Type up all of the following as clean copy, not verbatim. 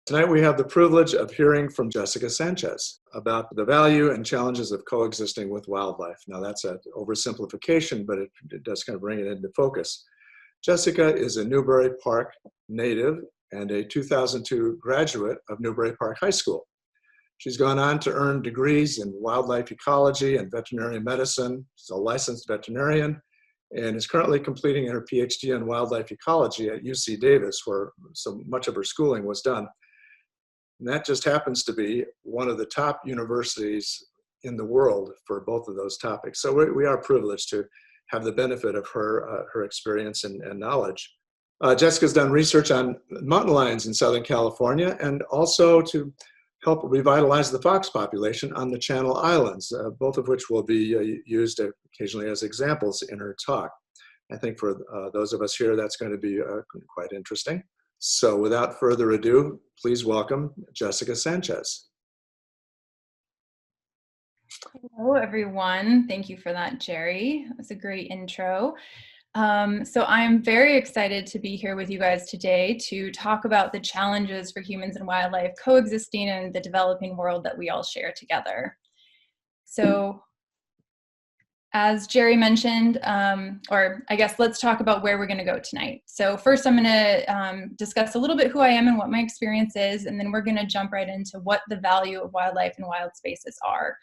Tonight we have the privilege of hearing from Jessica Sanchez about the value and challenges of coexisting with wildlife. Now that's an oversimplification, but it does kind of bring it into focus. Jessica is a Newbury Park native and a 2002 graduate of Newbury Park High School. She's gone on to earn degrees in wildlife ecology and veterinary medicine. She's a licensed veterinarian and is currently completing her PhD in wildlife ecology at UC Davis, where so much of her schooling was done. And that just happens to be one of the top universities in the world for both of those topics. So we are privileged to have the benefit of her experience and knowledge. Jessica's done research on mountain lions in Southern California and also to help revitalize the fox population on the Channel Islands, both of which will be used occasionally as examples in her talk. I think for those of us here, that's going to be quite interesting. So without further ado, please welcome Jessica Sanchez. Hello, everyone. Thank you for that, Jerry. That was a great intro. So I'm very excited to be here with you guys today to talk about the challenges for humans and wildlife coexisting in the developing world that we all share together. So as Jerry mentioned, or I guess let's talk about where we're going to go tonight. So first I'm going to discuss a little bit who I am and what my experience is, and then we're going to jump right into what the value of wildlife and wild spaces are.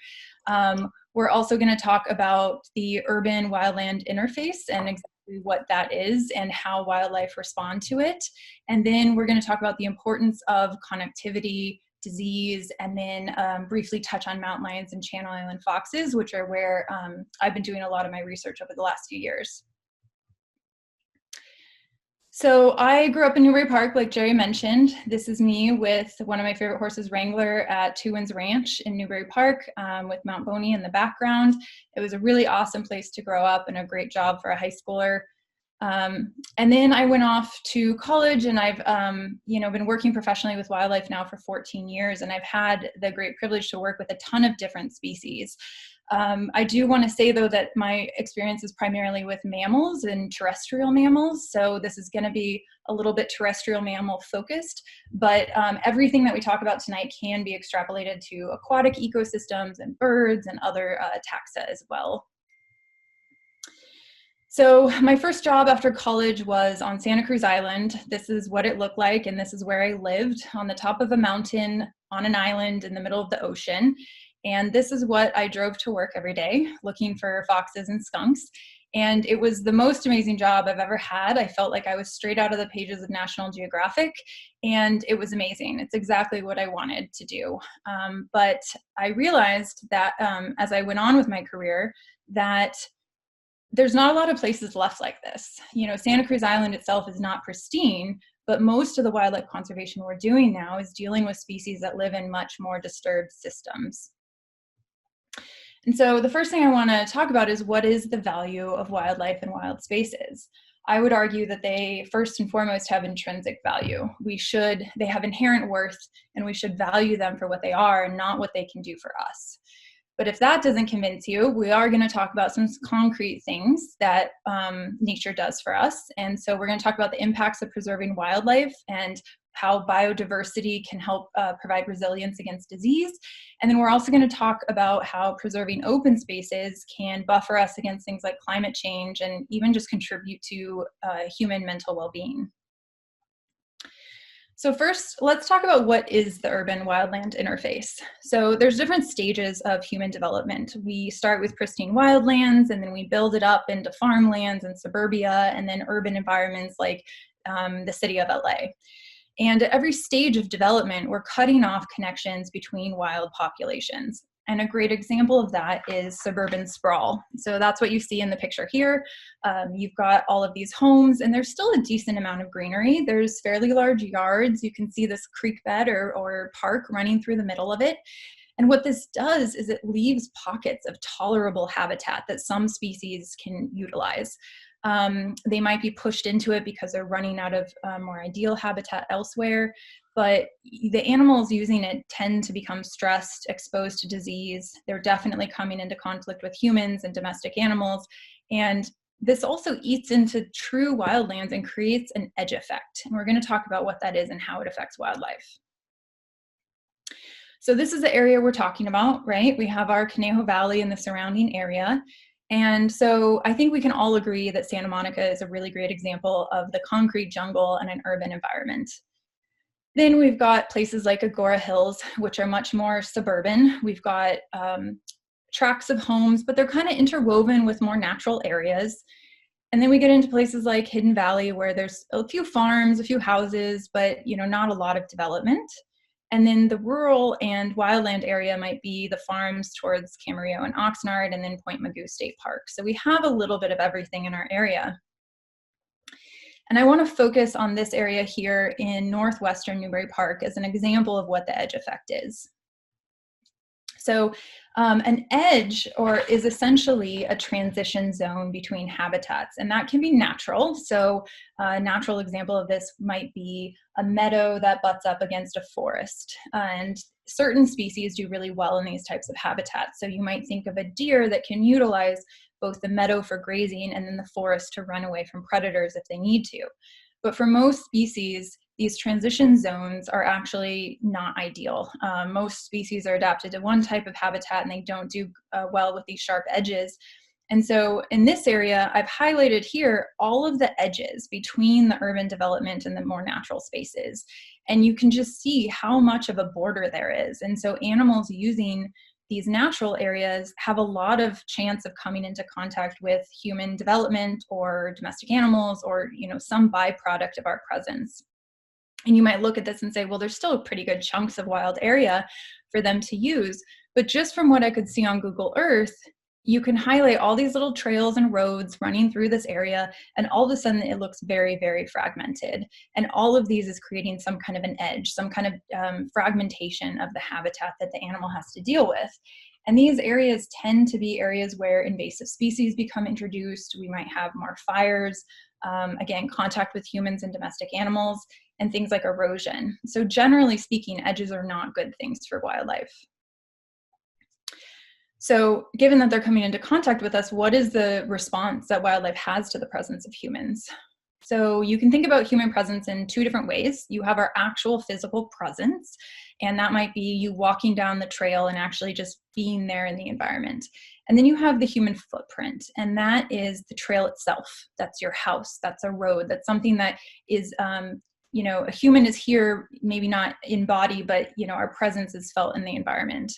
We're also going to talk about the urban-wildland interface and exactly what that is and how wildlife respond to it. And then we're going to talk about the importance of connectivity, disease, and then briefly touch on mountain lions and Channel Island foxes, which are where I've been doing a lot of my research over the last few years. So I grew up in Newbury Park, like Jerry mentioned. This is me with one of my favorite horses, Wrangler, at Two Winds Ranch in Newbury Park with Mount Boney in the background. It was a really awesome place to grow up and a great job for a high schooler. And then I went off to college, and I've been working professionally with wildlife now for 14 years, and I've had the great privilege to work with a ton of different species. I do want to say, though, that my experience is primarily with mammals and terrestrial mammals, so this is going to be a little bit terrestrial mammal focused, but everything that we talk about tonight can be extrapolated to aquatic ecosystems and birds and other taxa as well. So my first job after college was on Santa Cruz Island. This is what it looked like, and this is where I lived, on the top of a mountain on an island in the middle of the ocean. And this is what I drove to work every day, looking for foxes and skunks. And it was the most amazing job I've ever had. I felt like I was straight out of the pages of National Geographic, and it was amazing. It's exactly what I wanted to do. But I realized that as I went on with my career, that there's not a lot of places left like this. You know, Santa Cruz Island itself is not pristine, but most of the wildlife conservation we're doing now is dealing with species that live in much more disturbed systems. And so the first thing I want to talk about is, what is the value of wildlife and wild spaces? I would argue that they first and foremost have intrinsic value. They have inherent worth, and we should value them for what they are and not what they can do for us. But if that doesn't convince you, we are going to talk about some concrete things that nature does for us. And so we're going to talk about the impacts of preserving wildlife and how biodiversity can help provide resilience against disease. And then we're also going to talk about how preserving open spaces can buffer us against things like climate change and even just contribute to human mental well-being. So first, let's talk about what is the urban-wildland interface. So there's different stages of human development. We start with pristine wildlands, and then we build it up into farmlands and suburbia, and then urban environments like the city of LA. And at every stage of development, we're cutting off connections between wild populations. And a great example of that is suburban sprawl. So that's what you see in the picture here. You've got all of these homes, and there's still a decent amount of greenery. There's fairly large yards. You can see this creek bed or park running through the middle of it. And what this does is it leaves pockets of tolerable habitat that some species can utilize. They might be pushed into it because they're running out of more ideal habitat elsewhere, but the animals using it tend to become stressed, exposed to disease. They're definitely coming into conflict with humans and domestic animals. And this also eats into true wildlands and creates an edge effect. And we're going to talk about what that is and how it affects wildlife. So this is the area we're talking about, right? We have our Conejo Valley and the surrounding area. And so I think we can all agree that Santa Monica is a really great example of the concrete jungle and an urban environment. Then we've got places like Agora Hills, which are much more suburban. We've got tracts of homes, but they're kind of interwoven with more natural areas. And then we get into places like Hidden Valley, where there's a few farms, a few houses, but not a lot of development. And then the rural and wildland area might be the farms towards Camarillo and Oxnard, and then Point Mugu State Park. So we have a little bit of everything in our area. And I want to focus on this area here in northwestern Newbury Park as an example of what the edge effect is. So an edge is essentially a transition zone between habitats, and that can be natural. So a natural example of this might be a meadow that butts up against a forest. And certain species do really well in these types of habitats. So you might think of a deer that can utilize both the meadow for grazing and then the forest to run away from predators if they need to. But for most species, these transition zones are actually not ideal. Most species are adapted to one type of habitat and they don't do well with these sharp edges. And so in this area, I've highlighted here all of the edges between the urban development and the more natural spaces. And you can just see how much of a border there is. And so animals using these natural areas have a lot of chance of coming into contact with human development or domestic animals or some byproduct of our presence. And you might look at this and say, well, there's still pretty good chunks of wild area for them to use. But just from what I could see on Google Earth, you can highlight all these little trails and roads running through this area, and all of a sudden it looks very, very fragmented. And all of these is creating some kind of an edge, some kind of fragmentation of the habitat that the animal has to deal with. And these areas tend to be areas where invasive species become introduced. We might have more fires, again, contact with humans and domestic animals, and things like erosion. So generally speaking, edges are not good things for wildlife. So given that they're coming into contact with us, what is the response that wildlife has to the presence of humans? So you can think about human presence in two different ways. You have our actual physical presence, and that might be you walking down the trail and actually just being there in the environment. And then you have the human footprint, and that is the trail itself. That's your house, that's a road, that's something that is, a human is here, maybe not in body, but our presence is felt in the environment.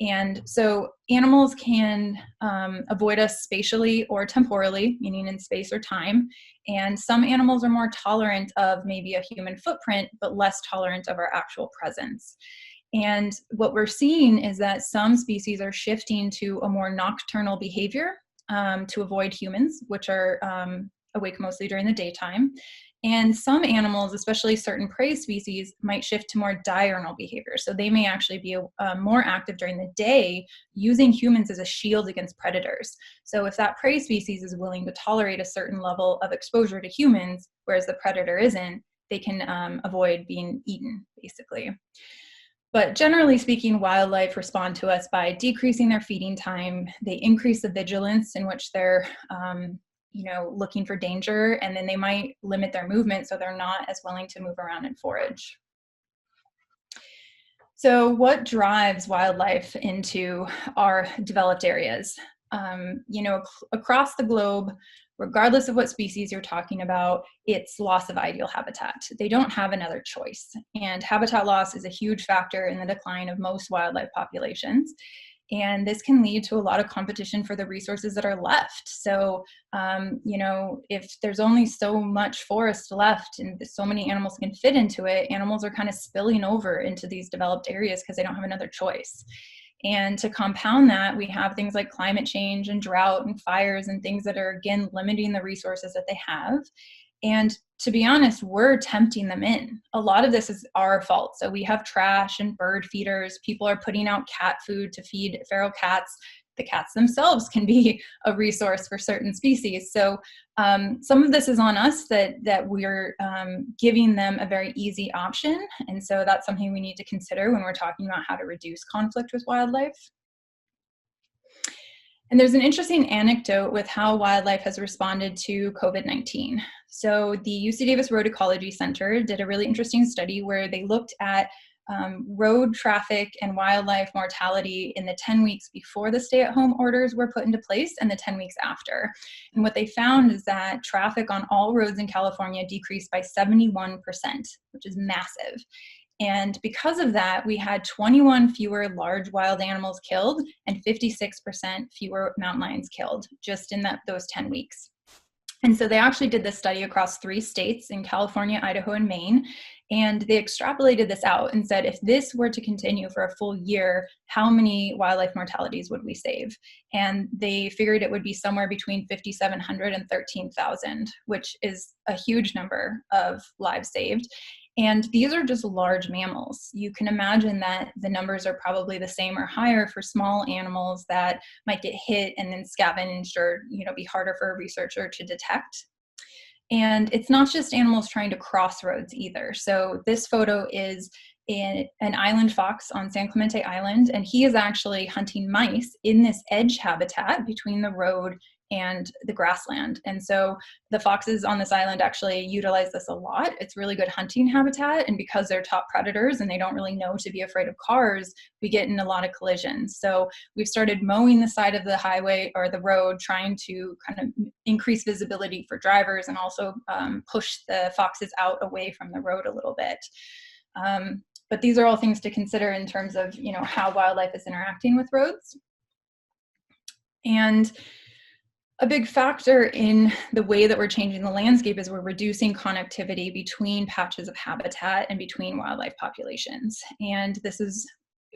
And so animals can avoid us spatially or temporally, meaning in space or time. And some animals are more tolerant of maybe a human footprint, but less tolerant of our actual presence. And what we're seeing is that some species are shifting to a more nocturnal behavior to avoid humans, which are awake mostly during the daytime. And some animals, especially certain prey species, might shift to more diurnal behavior. So they may actually be more active during the day, using humans as a shield against predators. So if that prey species is willing to tolerate a certain level of exposure to humans, whereas the predator isn't, they can avoid being eaten, basically. But generally speaking, wildlife respond to us by decreasing their feeding time. They increase the vigilance in which they're looking for danger, and then they might limit their movement so they're not as willing to move around and forage. So what drives wildlife into our developed areas? Across the globe, regardless of what species you're talking about, it's loss of ideal habitat. They don't have another choice. And habitat loss is a huge factor in the decline of most wildlife populations. And this can lead to a lot of competition for the resources that are left. So, if there's only so much forest left and so many animals can fit into it, animals are kind of spilling over into these developed areas because they don't have another choice. And to compound that, we have things like climate change and drought and fires and things that are, again, limiting the resources that they have. And to be honest, we're tempting them in. A lot of this is our fault. So we have trash and bird feeders. People are putting out cat food to feed feral cats. The cats themselves can be a resource for certain species. So some of this is on us that we're giving them a very easy option. And so that's something we need to consider when we're talking about how to reduce conflict with wildlife. And there's an interesting anecdote with how wildlife has responded to COVID-19. So the UC Davis Road Ecology Center did a really interesting study where they looked at road traffic and wildlife mortality in the 10 weeks before the stay-at-home orders were put into place and the 10 weeks after. And what they found is that traffic on all roads in California decreased by 71%, which is massive. And because of that, we had 21 fewer large wild animals killed and 56% fewer mountain lions killed just in those 10 weeks. And so they actually did this study across 3 states in California, Idaho, and Maine. And they extrapolated this out and said, if this were to continue for a full year, how many wildlife mortalities would we save? And they figured it would be somewhere between 5,700 and 13,000, which is a huge number of lives saved. And these are just large mammals. You can imagine that the numbers are probably the same or higher for small animals that might get hit and then scavenged or, be harder for a researcher to detect. And it's not just animals trying to cross roads either. So this photo is an island fox on San Clemente Island, and he is actually hunting mice in this edge habitat between the road and the grassland. And so the foxes on this island actually utilize this a lot. It's really good hunting habitat, and because they're top predators and they don't really know to be afraid of cars, we get in a lot of collisions. So we've started mowing the side of the highway or the road, trying to kind of increase visibility for drivers and also push the foxes out away from the road a little bit. But these are all things to consider in terms of, how wildlife is interacting with roads. And a big factor in the way that we're changing the landscape is we're reducing connectivity between patches of habitat and between wildlife populations. And this is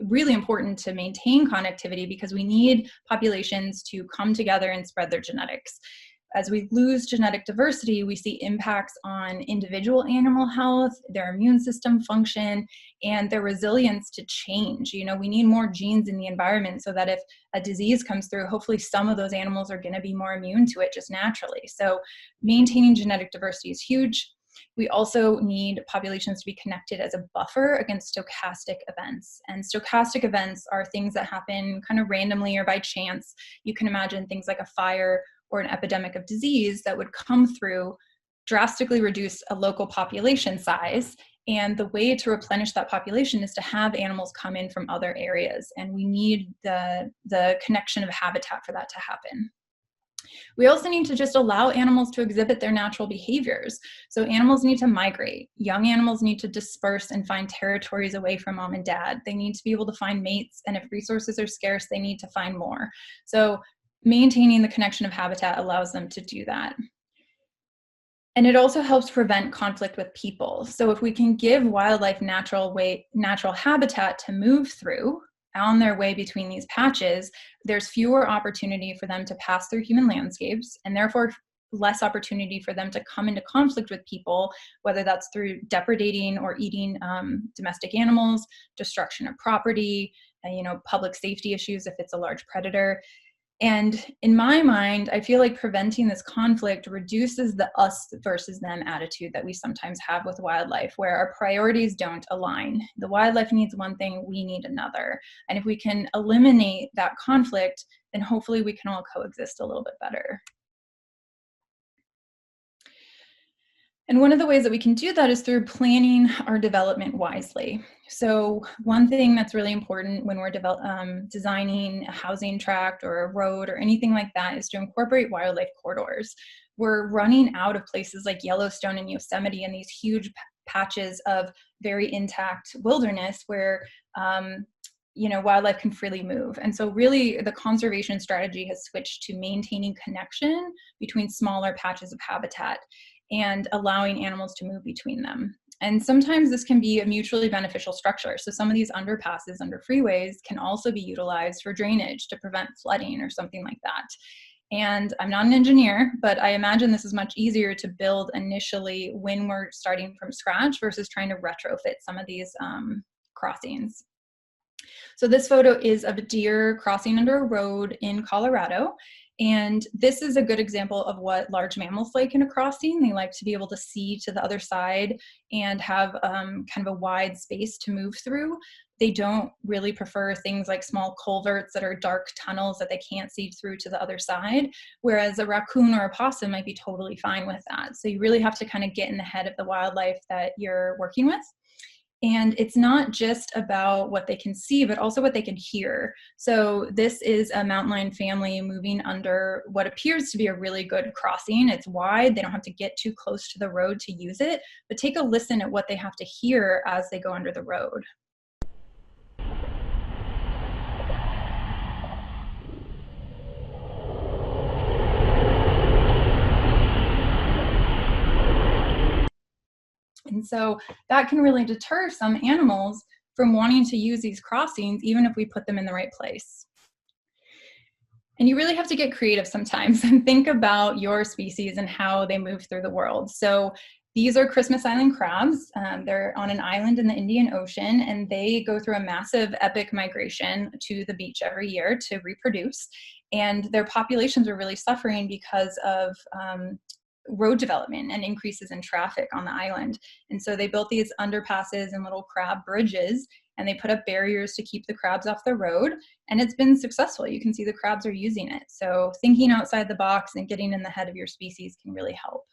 really important to maintain connectivity because we need populations to come together and spread their genetics. As we lose genetic diversity, we see impacts on individual animal health, their immune system function, and their resilience to change. We need more genes in the environment so that if a disease comes through, hopefully some of those animals are going to be more immune to it just naturally. So maintaining genetic diversity is huge. We also need populations to be connected as a buffer against stochastic events. And stochastic events are things that happen kind of randomly or by chance. You can imagine things like a fire or an epidemic of disease that would come through, drastically reduce a local population size. And the way to replenish that population is to have animals come in from other areas. And we need the connection of habitat for that to happen. We also need to just allow animals to exhibit their natural behaviors. So animals need to migrate. Young animals need to disperse and find territories away from mom and dad. They need to be able to find mates. And if resources are scarce, they need to find more. So maintaining the connection of habitat allows them to do that. And it also helps prevent conflict with people. So if we can give wildlife natural habitat to move through on their way between these patches, there's fewer opportunity for them to pass through human landscapes, and therefore less opportunity for them to come into conflict with people, whether that's through depredating or eating domestic animals, destruction of property, public safety issues if it's a large predator. And in my mind, I feel like preventing this conflict reduces the us versus them attitude that we sometimes have with wildlife, where our priorities don't align. The wildlife needs one thing, we need another. And if we can eliminate that conflict, then hopefully we can all coexist a little bit better. And one of the ways that we can do that is through planning our development wisely. So one thing that's really important when we're designing a housing tract or a road or anything like that is to incorporate wildlife corridors. We're running out of places like Yellowstone and Yosemite and these huge patches of very intact wilderness where wildlife can freely move. And so really the conservation strategy has switched to maintaining connection between smaller patches of habitat and allowing animals to move between them. And sometimes this can be a mutually beneficial structure. So some of these underpasses under freeways can also be utilized for drainage to prevent flooding or something like that. And I'm not an engineer, but I imagine this is much easier to build initially when we're starting from scratch versus trying to retrofit some of these crossings. So this photo is of a deer crossing under a road in Colorado. And this is a good example of what large mammals like in a crossing. They like to be able to see to the other side and have kind of a wide space to move through. They don't really prefer things like small culverts that are dark tunnels that they can't see through to the other side, whereas a raccoon or a possum might be totally fine with that. So you really have to kind of get in the head of the wildlife that you're working with. And it's not just about what they can see, but also what they can hear. So this is a mountain lion family moving under what appears to be a really good crossing. It's wide, they don't have to get too close to the road to use it, but take a listen at what they have to hear as they go under the road. And so that can really deter some animals from wanting to use these crossings, even if we put them in the right place. And you really have to get creative sometimes and think about your species and how they move through the world. So these are Christmas Island crabs. They're on an island in the Indian Ocean, and they go through a massive epic migration to the beach every year to reproduce. And their populations are really suffering because of road development and increases in traffic on the island. And so they built these underpasses and little crab bridges, and they put up barriers to keep the crabs off the road. And it's been successful. You can see the crabs are using it. So thinking outside the box and getting in the head of your species can really help.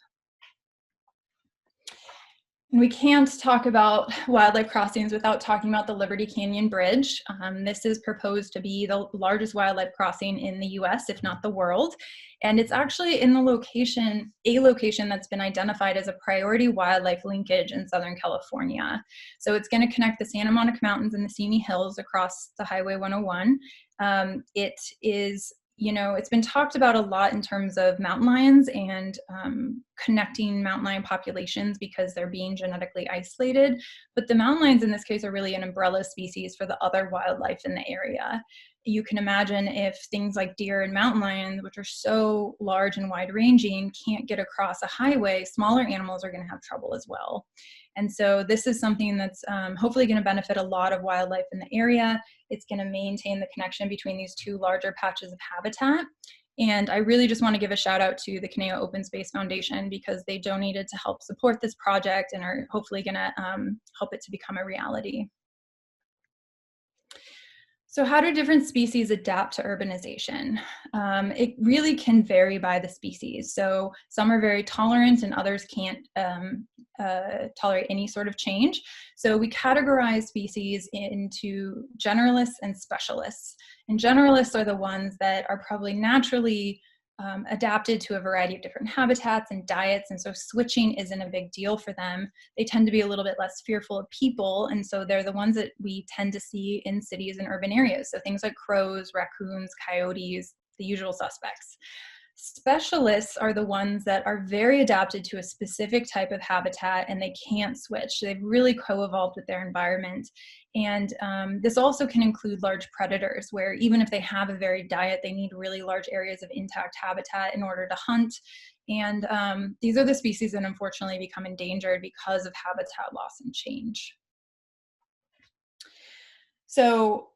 And we can't talk about wildlife crossings without talking about the Liberty Canyon Bridge. This is proposed to be the largest wildlife crossing in the US, if not the world. And it's actually in a location that's been identified as a priority wildlife linkage in Southern California. So it's going to connect the Santa Monica Mountains and the Simi Hills across the Highway 101. It is, it's been talked about a lot in terms of mountain lions and connecting mountain lion populations because they're being genetically isolated. But the mountain lions in this case are really an umbrella species for the other wildlife in the area. You can imagine if things like deer and mountain lions, which are so large and wide ranging, can't get across a highway, smaller animals are going to have trouble as well. And so this is something that's hopefully going to benefit a lot of wildlife in the area. It's going to maintain the connection between these two larger patches of habitat. And I really just want to give a shout out to the Conejo Open Space Foundation because they donated to help support this project and are hopefully going to help it to become a reality. So how do different species adapt to urbanization? It really can vary by the species. So some are very tolerant and others can't tolerate any sort of change. So we categorize species into generalists and specialists. And generalists are the ones that are probably naturally adapted to a variety of different habitats and diets, and so switching isn't a big deal for them. They tend to be a little bit less fearful of people, and so they're the ones that we tend to see in cities and urban areas. So things like crows, raccoons, coyotes, the usual suspects. Specialists are the ones that are very adapted to a specific type of habitat and they can't switch. They've really co-evolved with their environment. And this also can include large predators where even if they have a varied diet, they need really large areas of intact habitat in order to hunt. And these are the species that unfortunately become endangered because of habitat loss and change. So,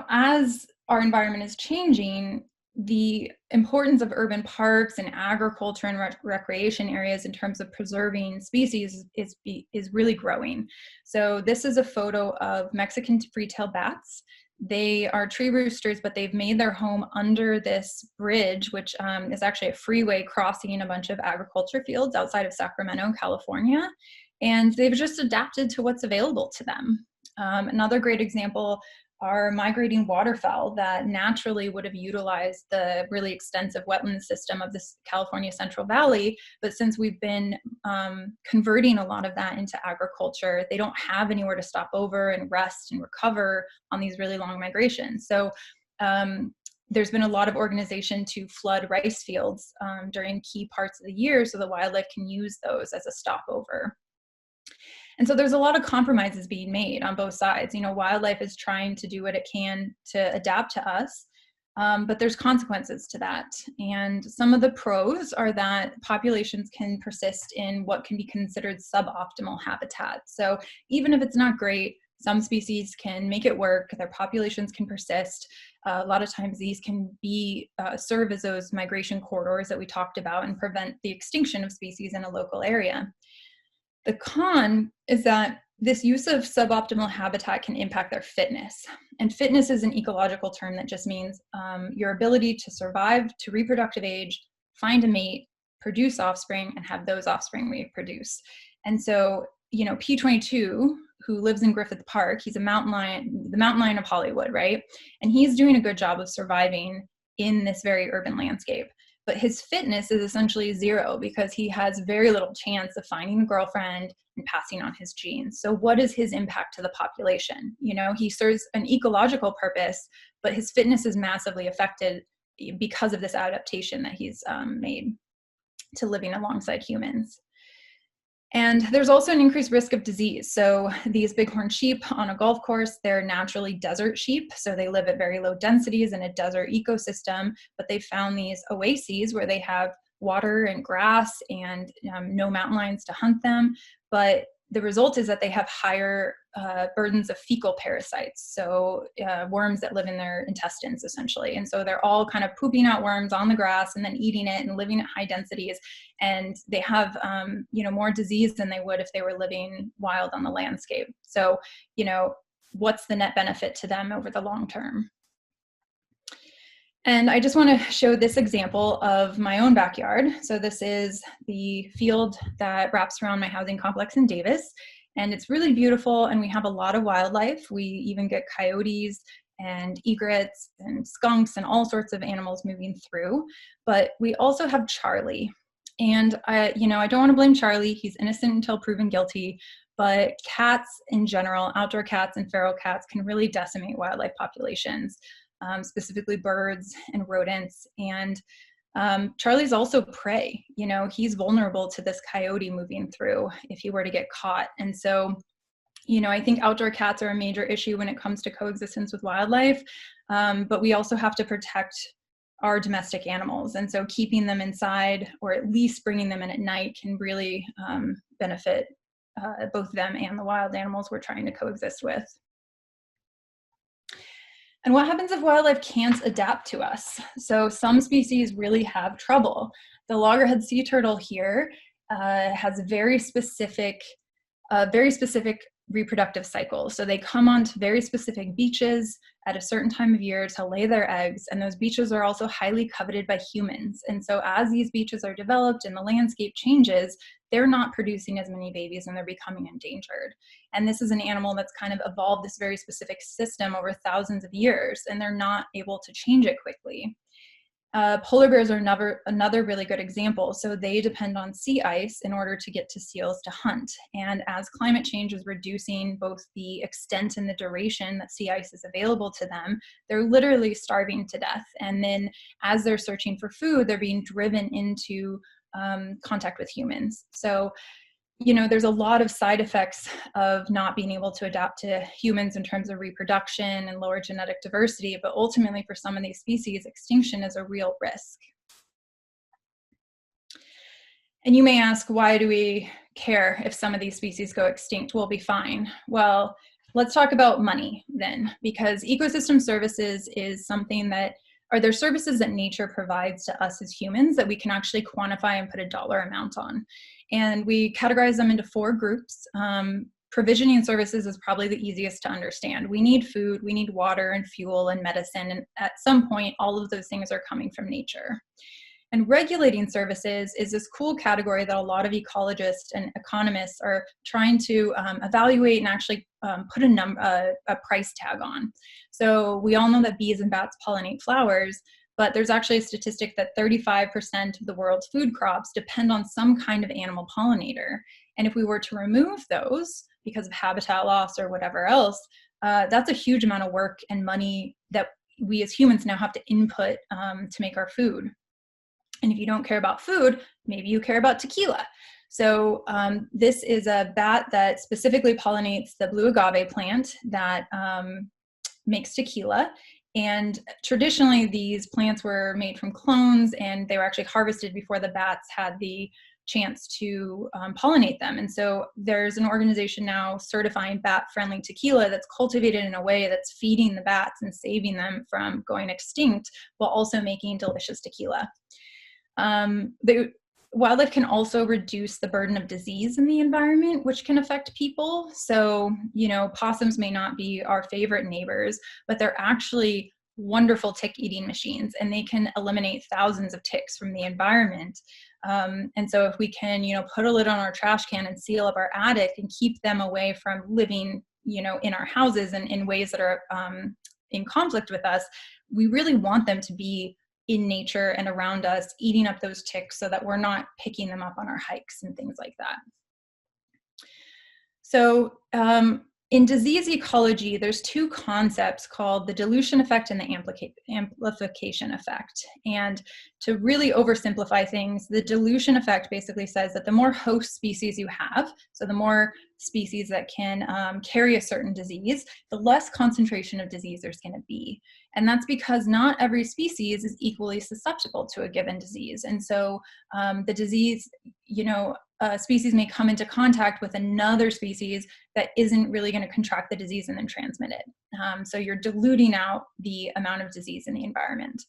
as our environment is changing, the importance of urban parks and agriculture and recreation areas in terms of preserving species is really growing. So this is a photo of Mexican free-tailed bats. They are tree roosters, but they've made their home under this bridge, which is actually a freeway crossing a bunch of agriculture fields outside of Sacramento, California. And they've just adapted to what's available to them. Another great example are migrating waterfowl that naturally would have utilized the really extensive wetland system of this California Central Valley. But since we've been converting a lot of that into agriculture, they don't have anywhere to stop over and rest and recover on these really long migrations. So there's been a lot of organization to flood rice fields during key parts of the year so the wildlife can use those as a stopover. And so there's a lot of compromises being made on both sides. Wildlife is trying to do what it can to adapt to us, but there's consequences to that. And some of the pros are that populations can persist in what can be considered suboptimal habitat. So even if it's not great, some species can make it work, their populations can persist. A lot of times these can be serve as those migration corridors that we talked about and prevent the extinction of species in a local area. The con is that this use of suboptimal habitat can impact their fitness. And fitness is an ecological term that just means your ability to survive to reproductive age, find a mate, produce offspring, and have those offspring reproduce. And so, P22, who lives in Griffith Park. He's a mountain lion, the mountain lion of Hollywood, right? And he's doing a good job of surviving in this very urban landscape. But his fitness is essentially zero because he has very little chance of finding a girlfriend and passing on his genes. So what is his impact to the population? You know, he serves an ecological purpose, but his fitness is massively affected because of this adaptation that he's made to living alongside humans. And there's also an increased risk of disease. So these bighorn sheep on a golf course, they're naturally desert sheep. So they live at very low densities in a desert ecosystem, but they found these oases where they have water and grass and no mountain lions to hunt them. But the result is that they have higher burdens of fecal parasites, so worms that live in their intestines, essentially. And so they're all kind of pooping out worms on the grass and then eating it and living at high densities. And they have, more disease than they would if they were living wild on the landscape. So, what's the net benefit to them over the long term? And I just want to show this example of my own backyard. So this is the field that wraps around my housing complex in Davis. And it's really beautiful, and we have a lot of wildlife. We even get coyotes and egrets and skunks and all sorts of animals moving through. But we also have Charlie. And I don't want to blame Charlie. He's innocent until proven guilty. But cats in general, outdoor cats and feral cats, can really decimate wildlife populations. Specifically birds and rodents. And Charlie's also prey. He's vulnerable to this coyote moving through if he were to get caught. And so, I think outdoor cats are a major issue when it comes to coexistence with wildlife, but we also have to protect our domestic animals. And so keeping them inside, or at least bringing them in at night, can really benefit both them and the wild animals we're trying to coexist with. And what happens if wildlife can't adapt to us? So some species really have trouble. The loggerhead sea turtle here has a very specific reproductive cycle. So they come onto very specific beaches at a certain time of year to lay their eggs, and those beaches are also highly coveted by humans. And so as these beaches are developed and the landscape changes, they're not producing as many babies and they're becoming endangered. And this is an animal that's kind of evolved this very specific system over thousands of years, and they're not able to change it quickly. Polar bears are another really good example. So they depend on sea ice in order to get to seals to hunt. And as climate change is reducing both the extent and the duration that sea ice is available to them, they're literally starving to death. And then as they're searching for food, they're being driven into contact with humans. So there's a lot of side effects of not being able to adapt to humans in terms of reproduction and lower genetic diversity, but ultimately for some of these species, extinction is a real risk. And you may ask, why do we care if some of these species go extinct? We'll be fine. Well, let's talk about money then, because ecosystem services is something that they're services that nature provides to us as humans that we can actually quantify and put a dollar amount on. And we categorize them into 4 groups. Provisioning services is probably the easiest to understand. We need food, we need water and fuel and medicine, and at some point, all of those things are coming from nature. And regulating services is this cool category that a lot of ecologists and economists are trying to evaluate and actually put a price tag on. So we all know that bees and bats pollinate flowers, but there's actually a statistic that 35% of the world's food crops depend on some kind of animal pollinator. And if we were to remove those because of habitat loss or whatever else, that's a huge amount of work and money that we as humans now have to input to make our food. And if you don't care about food, maybe you care about tequila. So this is a bat that specifically pollinates the blue agave plant that makes tequila. And traditionally, these plants were made from clones, and they were actually harvested before the bats had the chance to pollinate them. And so there's an organization now certifying bat-friendly tequila that's cultivated in a way that's feeding the bats and saving them from going extinct while also making delicious tequila. Wildlife can also reduce the burden of disease in the environment, which can affect people. So, possums may not be our favorite neighbors, but they're actually wonderful tick eating machines, and they can eliminate thousands of ticks from the environment. And so if we can, put a lid on our trash can and seal up our attic and keep them away from living, in our houses and in ways that are in conflict with us, we really want them to be in nature and around us, eating up those ticks so that we're not picking them up on our hikes and things like that. So in disease ecology, there's two concepts called the dilution effect and the amplification effect. And to really oversimplify things, the dilution effect basically says that the more host species you have, so the more species that can carry a certain disease, the less concentration of disease there's going to be. And that's because not every species is equally susceptible to a given disease. And so the disease, species may come into contact with another species that isn't really going to contract the disease and then transmit it. So you're diluting out the amount of disease in the environment.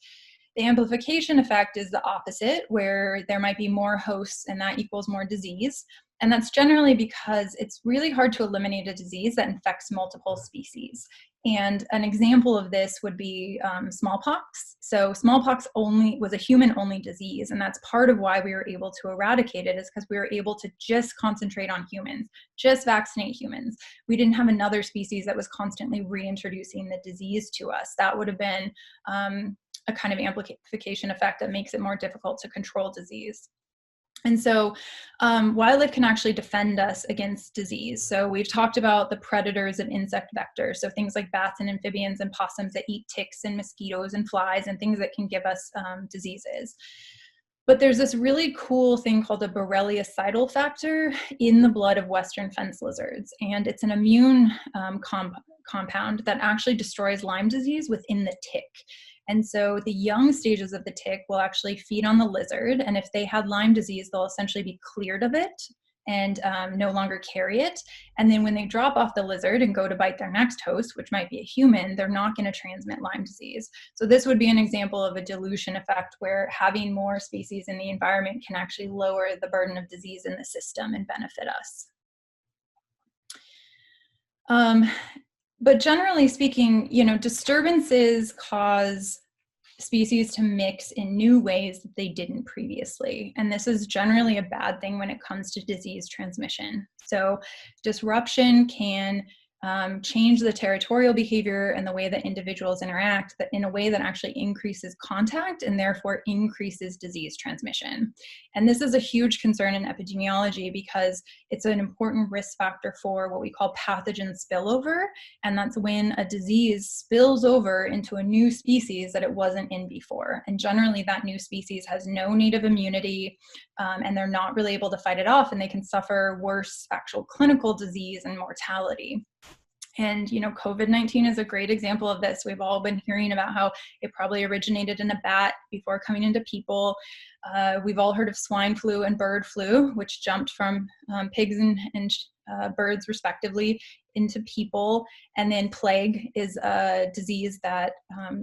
The amplification effect is the opposite, where there might be more hosts and that equals more disease. And that's generally because it's really hard to eliminate a disease that infects multiple species. And an example of this would be smallpox. So smallpox was a human-only disease, and that's part of why we were able to eradicate it, is because we were able to just concentrate on humans, just vaccinate humans. We didn't have another species that was constantly reintroducing the disease to us. That would have been a kind of amplification effect that makes it more difficult to control disease. And so wildlife can actually defend us against disease. So we've talked about the predators of insect vectors, so things like bats and amphibians and possums that eat ticks and mosquitoes and flies and things that can give us diseases. But there's this really cool thing called a borreliocidal factor in the blood of western fence lizards. And it's an immune compound that actually destroys Lyme disease within the tick. And so the young stages of the tick will actually feed on the lizard. And if they had Lyme disease, they'll essentially be cleared of it and no longer carry it. And then when they drop off the lizard and go to bite their next host, which might be a human, they're not going to transmit Lyme disease. So this would be an example of a dilution effect where having more species in the environment can actually lower the burden of disease in the system and benefit us. But generally speaking, disturbances cause species to mix in new ways that they didn't previously. And this is generally a bad thing when it comes to disease transmission. So disruption can change the territorial behavior and the way that individuals interact, but in a way that actually increases contact and therefore increases disease transmission. And this is a huge concern in epidemiology because it's an important risk factor for what we call pathogen spillover. And that's when a disease spills over into a new species that it wasn't in before. And generally that new species has no native immunity and they're not really able to fight it off, and they can suffer worse actual clinical disease and mortality. And, COVID-19 is a great example of this. We've all been hearing about how it probably originated in a bat before coming into people. We've all heard of swine flu and bird flu, which jumped from pigs and birds respectively into people. And then plague is a disease that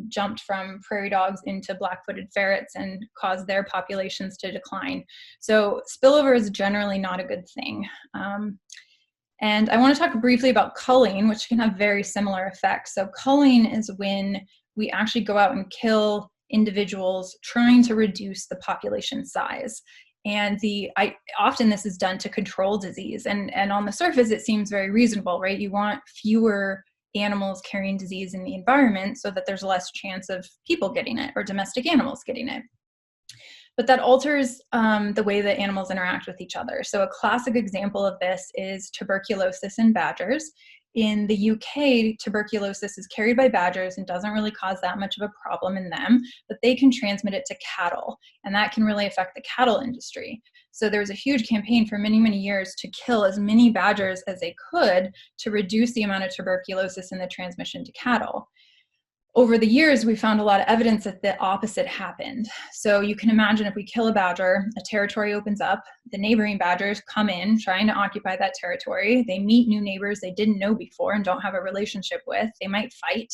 jumped from prairie dogs into black-footed ferrets and caused their populations to decline. So spillover is generally not a good thing. And I want to talk briefly about culling, which can have very similar effects. So culling is when we actually go out and kill individuals trying to reduce the population size. And often this is done to control disease. And on the surface, it seems very reasonable, right? You want fewer animals carrying disease in the environment so that there's less chance of people getting it or domestic animals getting it. But that alters the way that animals interact with each other. So a classic example of this is tuberculosis in badgers. In the UK, tuberculosis is carried by badgers and doesn't really cause that much of a problem in them, but they can transmit it to cattle, and that can really affect the cattle industry. So there was a huge campaign for many, many years to kill as many badgers as they could to reduce the amount of tuberculosis and the transmission to cattle. Over the years, we found a lot of evidence that the opposite happened. So you can imagine if we kill a badger, a territory opens up, the neighboring badgers come in trying to occupy that territory. They meet new neighbors they didn't know before and don't have a relationship with. They might fight.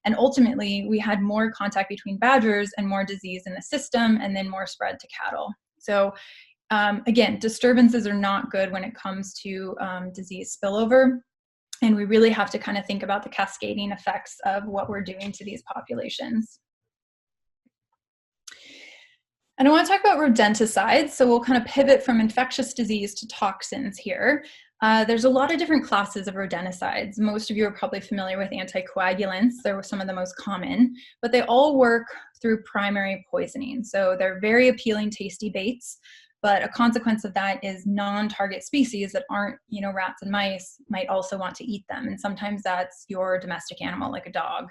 And ultimately, we had more contact between badgers and more disease in the system and then more spread to cattle. So again, disturbances are not good when it comes to disease spillover. And we really have to kind of think about the cascading effects of what we're doing to these populations. And I want to talk about rodenticides. So we'll kind of pivot from infectious disease to toxins here. There's a lot of different classes of rodenticides. Most of you are probably familiar with anticoagulants. They're some of the most common, but they all work through primary poisoning. So they're very appealing, tasty baits, but a consequence of that is non-target species that aren't, rats and mice might also want to eat them. And sometimes that's your domestic animal, like a dog.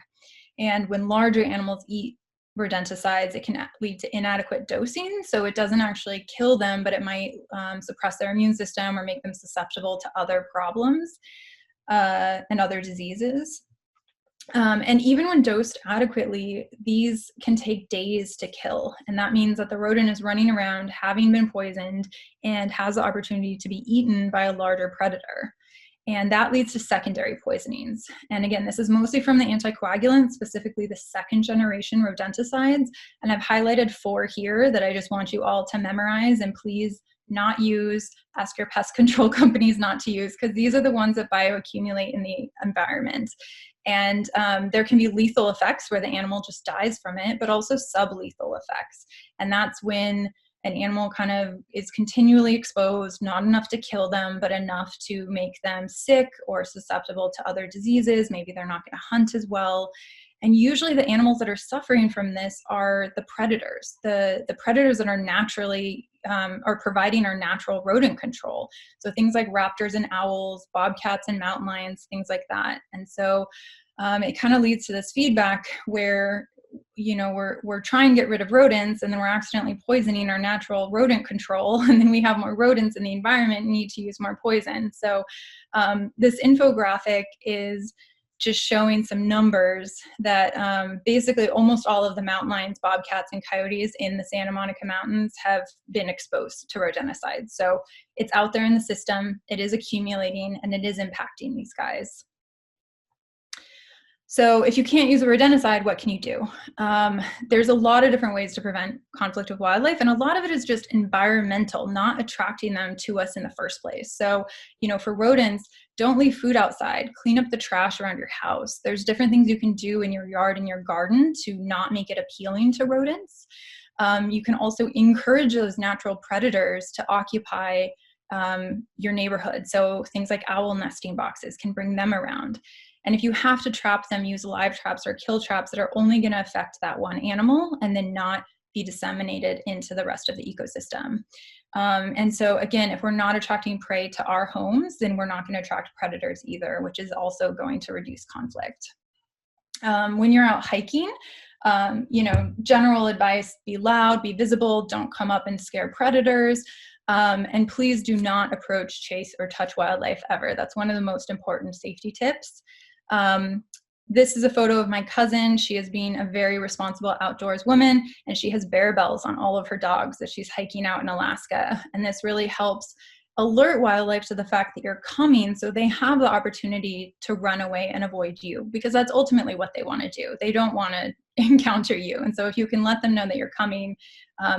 And when larger animals eat rodenticides, it can lead to inadequate dosing. So it doesn't actually kill them, but it might suppress their immune system or make them susceptible to other problems and other diseases. And even when dosed adequately, these can take days to kill. And that means that the rodent is running around having been poisoned and has the opportunity to be eaten by a larger predator. And that leads to secondary poisonings. And again, this is mostly from the anticoagulants, specifically the second generation rodenticides. And I've highlighted 4 here that I just want you all to memorize, and please not use, ask your pest control companies not to use, because these are the ones that bioaccumulate in the environment. And there can be lethal effects where the animal just dies from it, but also sublethal effects. And that's when an animal kind of is continually exposed, not enough to kill them, but enough to make them sick or susceptible to other diseases. Maybe they're not going to hunt as well. And usually the animals that are suffering from this are the predators, the predators that are naturally are providing our natural rodent control. So things like raptors and owls, bobcats and mountain lions, things like that. And so it kind of leads to this feedback where we're trying to get rid of rodents, and then we're accidentally poisoning our natural rodent control, and then we have more rodents in the environment and need to use more poison. So this infographic is just showing some numbers that basically almost all of the mountain lions, bobcats, and coyotes in the Santa Monica Mountains have been exposed to rodenticides. So it's out there in the system, it is accumulating, and it is impacting these guys. So if you can't use a rodenticide, what can you do? There's a lot of different ways to prevent conflict with wildlife, and a lot of it is just environmental, not attracting them to us in the first place. So, for rodents, don't leave food outside. Clean up the trash around your house. There's different things you can do in your yard and your garden to not make it appealing to rodents. You can also encourage those natural predators to occupy your neighborhood. So things like owl nesting boxes can bring them around. And if you have to trap them, use live traps or kill traps that are only going to affect that one animal and then not be disseminated into the rest of the ecosystem. And so again, if we're not attracting prey to our homes, then we're not going to attract predators either, which is also going to reduce conflict. When you're out hiking, general advice, be loud, be visible, don't come up and scare predators. And please do not approach, chase, or touch wildlife ever. That's one of the most important safety tips. This is a photo of my cousin. She is being a very responsible outdoors woman, and she has bear bells on all of her dogs that she's hiking out in Alaska. And this really helps alert wildlife to the fact that you're coming, so they have the opportunity to run away and avoid you, because that's ultimately what they want to do. They don't want to encounter you. And so if you can let them know that you're coming,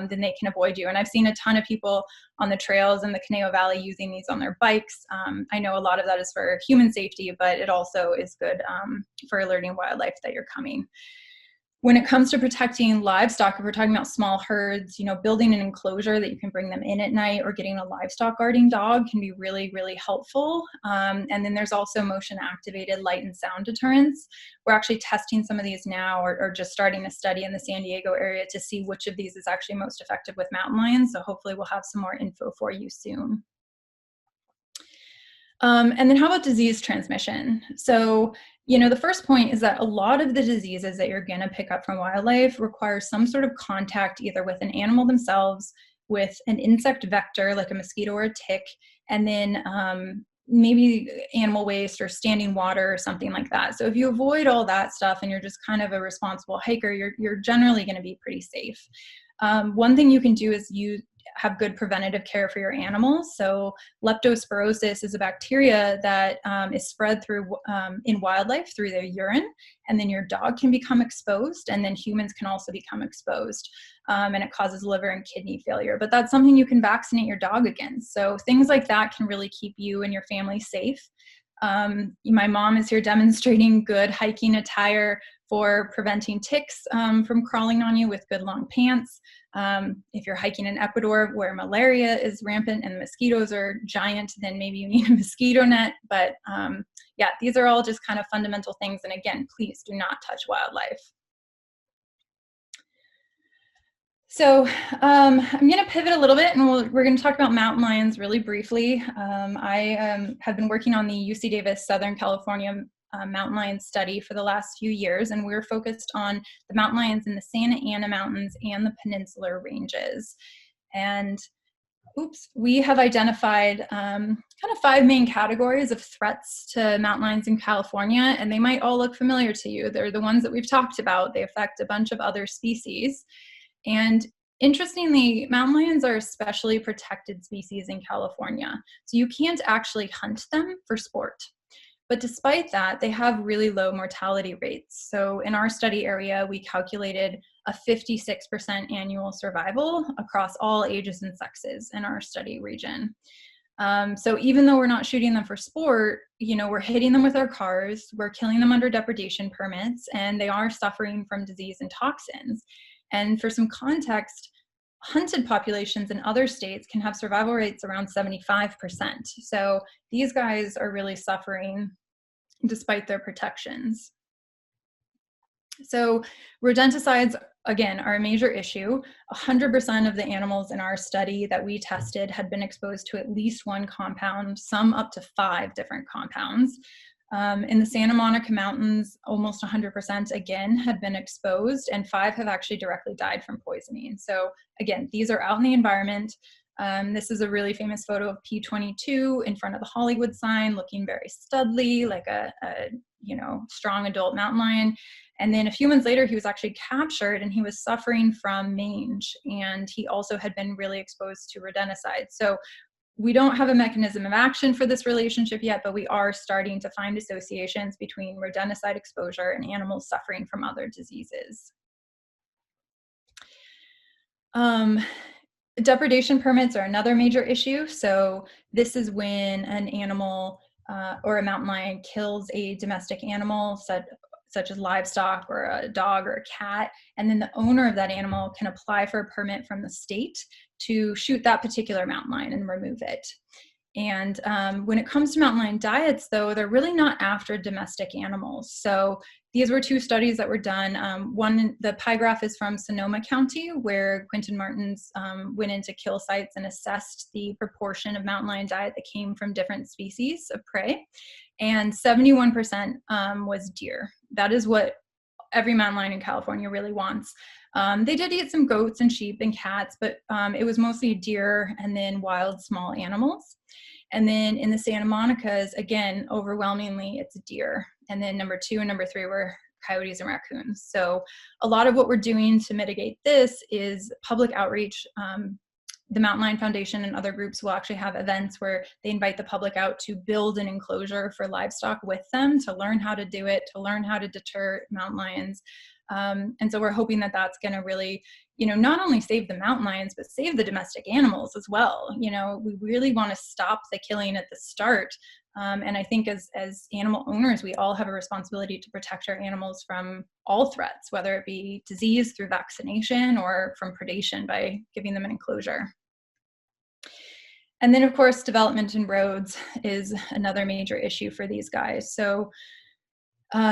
then they can avoid you. And I've seen a ton of people on the trails in the Conejo Valley using these on their bikes. I know a lot of that is for human safety, but it also is good for alerting wildlife that you're coming. When it comes to protecting livestock, if we're talking about small herds, building an enclosure that you can bring them in at night, or getting a livestock guarding dog can be really, really helpful. And then there's also motion activated light and sound deterrents. We're actually testing some of these now, or just starting a study in the San Diego area to see which of these is actually most effective with mountain lions. So hopefully we'll have some more info for you soon. And then how about disease transmission? So, the first point is that a lot of the diseases that you're going to pick up from wildlife require some sort of contact, either with an animal themselves, with an insect vector like a mosquito or a tick, and then maybe animal waste or standing water or something like that. So if you avoid all that stuff and you're just kind of a responsible hiker, you're generally going to be pretty safe. One thing you can do is have good preventative care for your animals. So leptospirosis is a bacteria that is spread through in wildlife through their urine, and then your dog can become exposed, and then humans can also become exposed, and it causes liver and kidney failure. But that's something you can vaccinate your dog against. So things like that can really keep you and your family safe. My mom is here demonstrating good hiking attire for preventing ticks from crawling on you with good long pants. If you're hiking in Ecuador where malaria is rampant and mosquitoes are giant, then maybe you need a mosquito net. But yeah, these are all just kind of fundamental things. And again, please do not touch wildlife. So I'm going to pivot a little bit, and we're going to talk about mountain lions really briefly. I have been working on the UC Davis Southern California mountain lion study for the last few years, and we're focused on the mountain lions in the Santa Ana Mountains and the Peninsular Ranges. And we have identified kind of 5 main categories of threats to mountain lions in California, and they might all look familiar to you. They're the ones that we've talked about. They affect a bunch of other species. And interestingly, mountain lions are especially protected species in California. So you can't actually hunt them for sport. But despite that, they have really low mortality rates. So in our study area, we calculated a 56% annual survival across all ages and sexes in our study region. So even though we're not shooting them for sport, we're hitting them with our cars, we're killing them under depredation permits, and they are suffering from disease and toxins. And for some context, hunted populations in other states can have survival rates around 75%. So these guys are really suffering despite their protections. So rodenticides, again, are a major issue. 100% of the animals in our study that we tested had been exposed to at least one compound, some up to 5 different compounds. In the Santa Monica Mountains, almost 100% again had been exposed, and 5 have actually directly died from poisoning. So again, these are out in the environment. This is a really famous photo of P22 in front of the Hollywood sign, looking very studly, like a strong adult mountain lion. And then a few months later, he was actually captured, and he was suffering from mange, and he also had been really exposed to rodenticide. So we don't have a mechanism of action for this relationship yet, but we are starting to find associations between rodenticide exposure and animals suffering from other diseases. Depredation permits are another major issue. So this is when an animal or a mountain lion kills a domestic animal, such as livestock or a dog or a cat, and then the owner of that animal can apply for a permit from the state to shoot that particular mountain lion and remove it. And when it comes to mountain lion diets, though, they're really not after domestic animals. So these were 2 studies that were done. One, the pie graph is from Sonoma County, where Quentin Martins went into kill sites and assessed the proportion of mountain lion diet that came from different species of prey. And 71% was deer. That is what every mountain lion in California really wants. They did eat some goats and sheep and cats, but it was mostly deer and then wild small animals. And then in the Santa Monicas, again, overwhelmingly, it's deer. And then number 2 and number 3 were coyotes and raccoons. So a lot of what we're doing to mitigate this is public outreach. The Mountain Lion Foundation and other groups will actually have events where they invite the public out to build an enclosure for livestock with them, to learn how to do it, to learn how to deter mountain lions. And so we're hoping that that's going to really, not only save the mountain lions, but save the domestic animals as well. We really want to stop the killing at the start. And I think as animal owners, we all have a responsibility to protect our animals from all threats, whether it be disease through vaccination or from predation by giving them an enclosure. And then, of course, development in roads is another major issue for these guys. So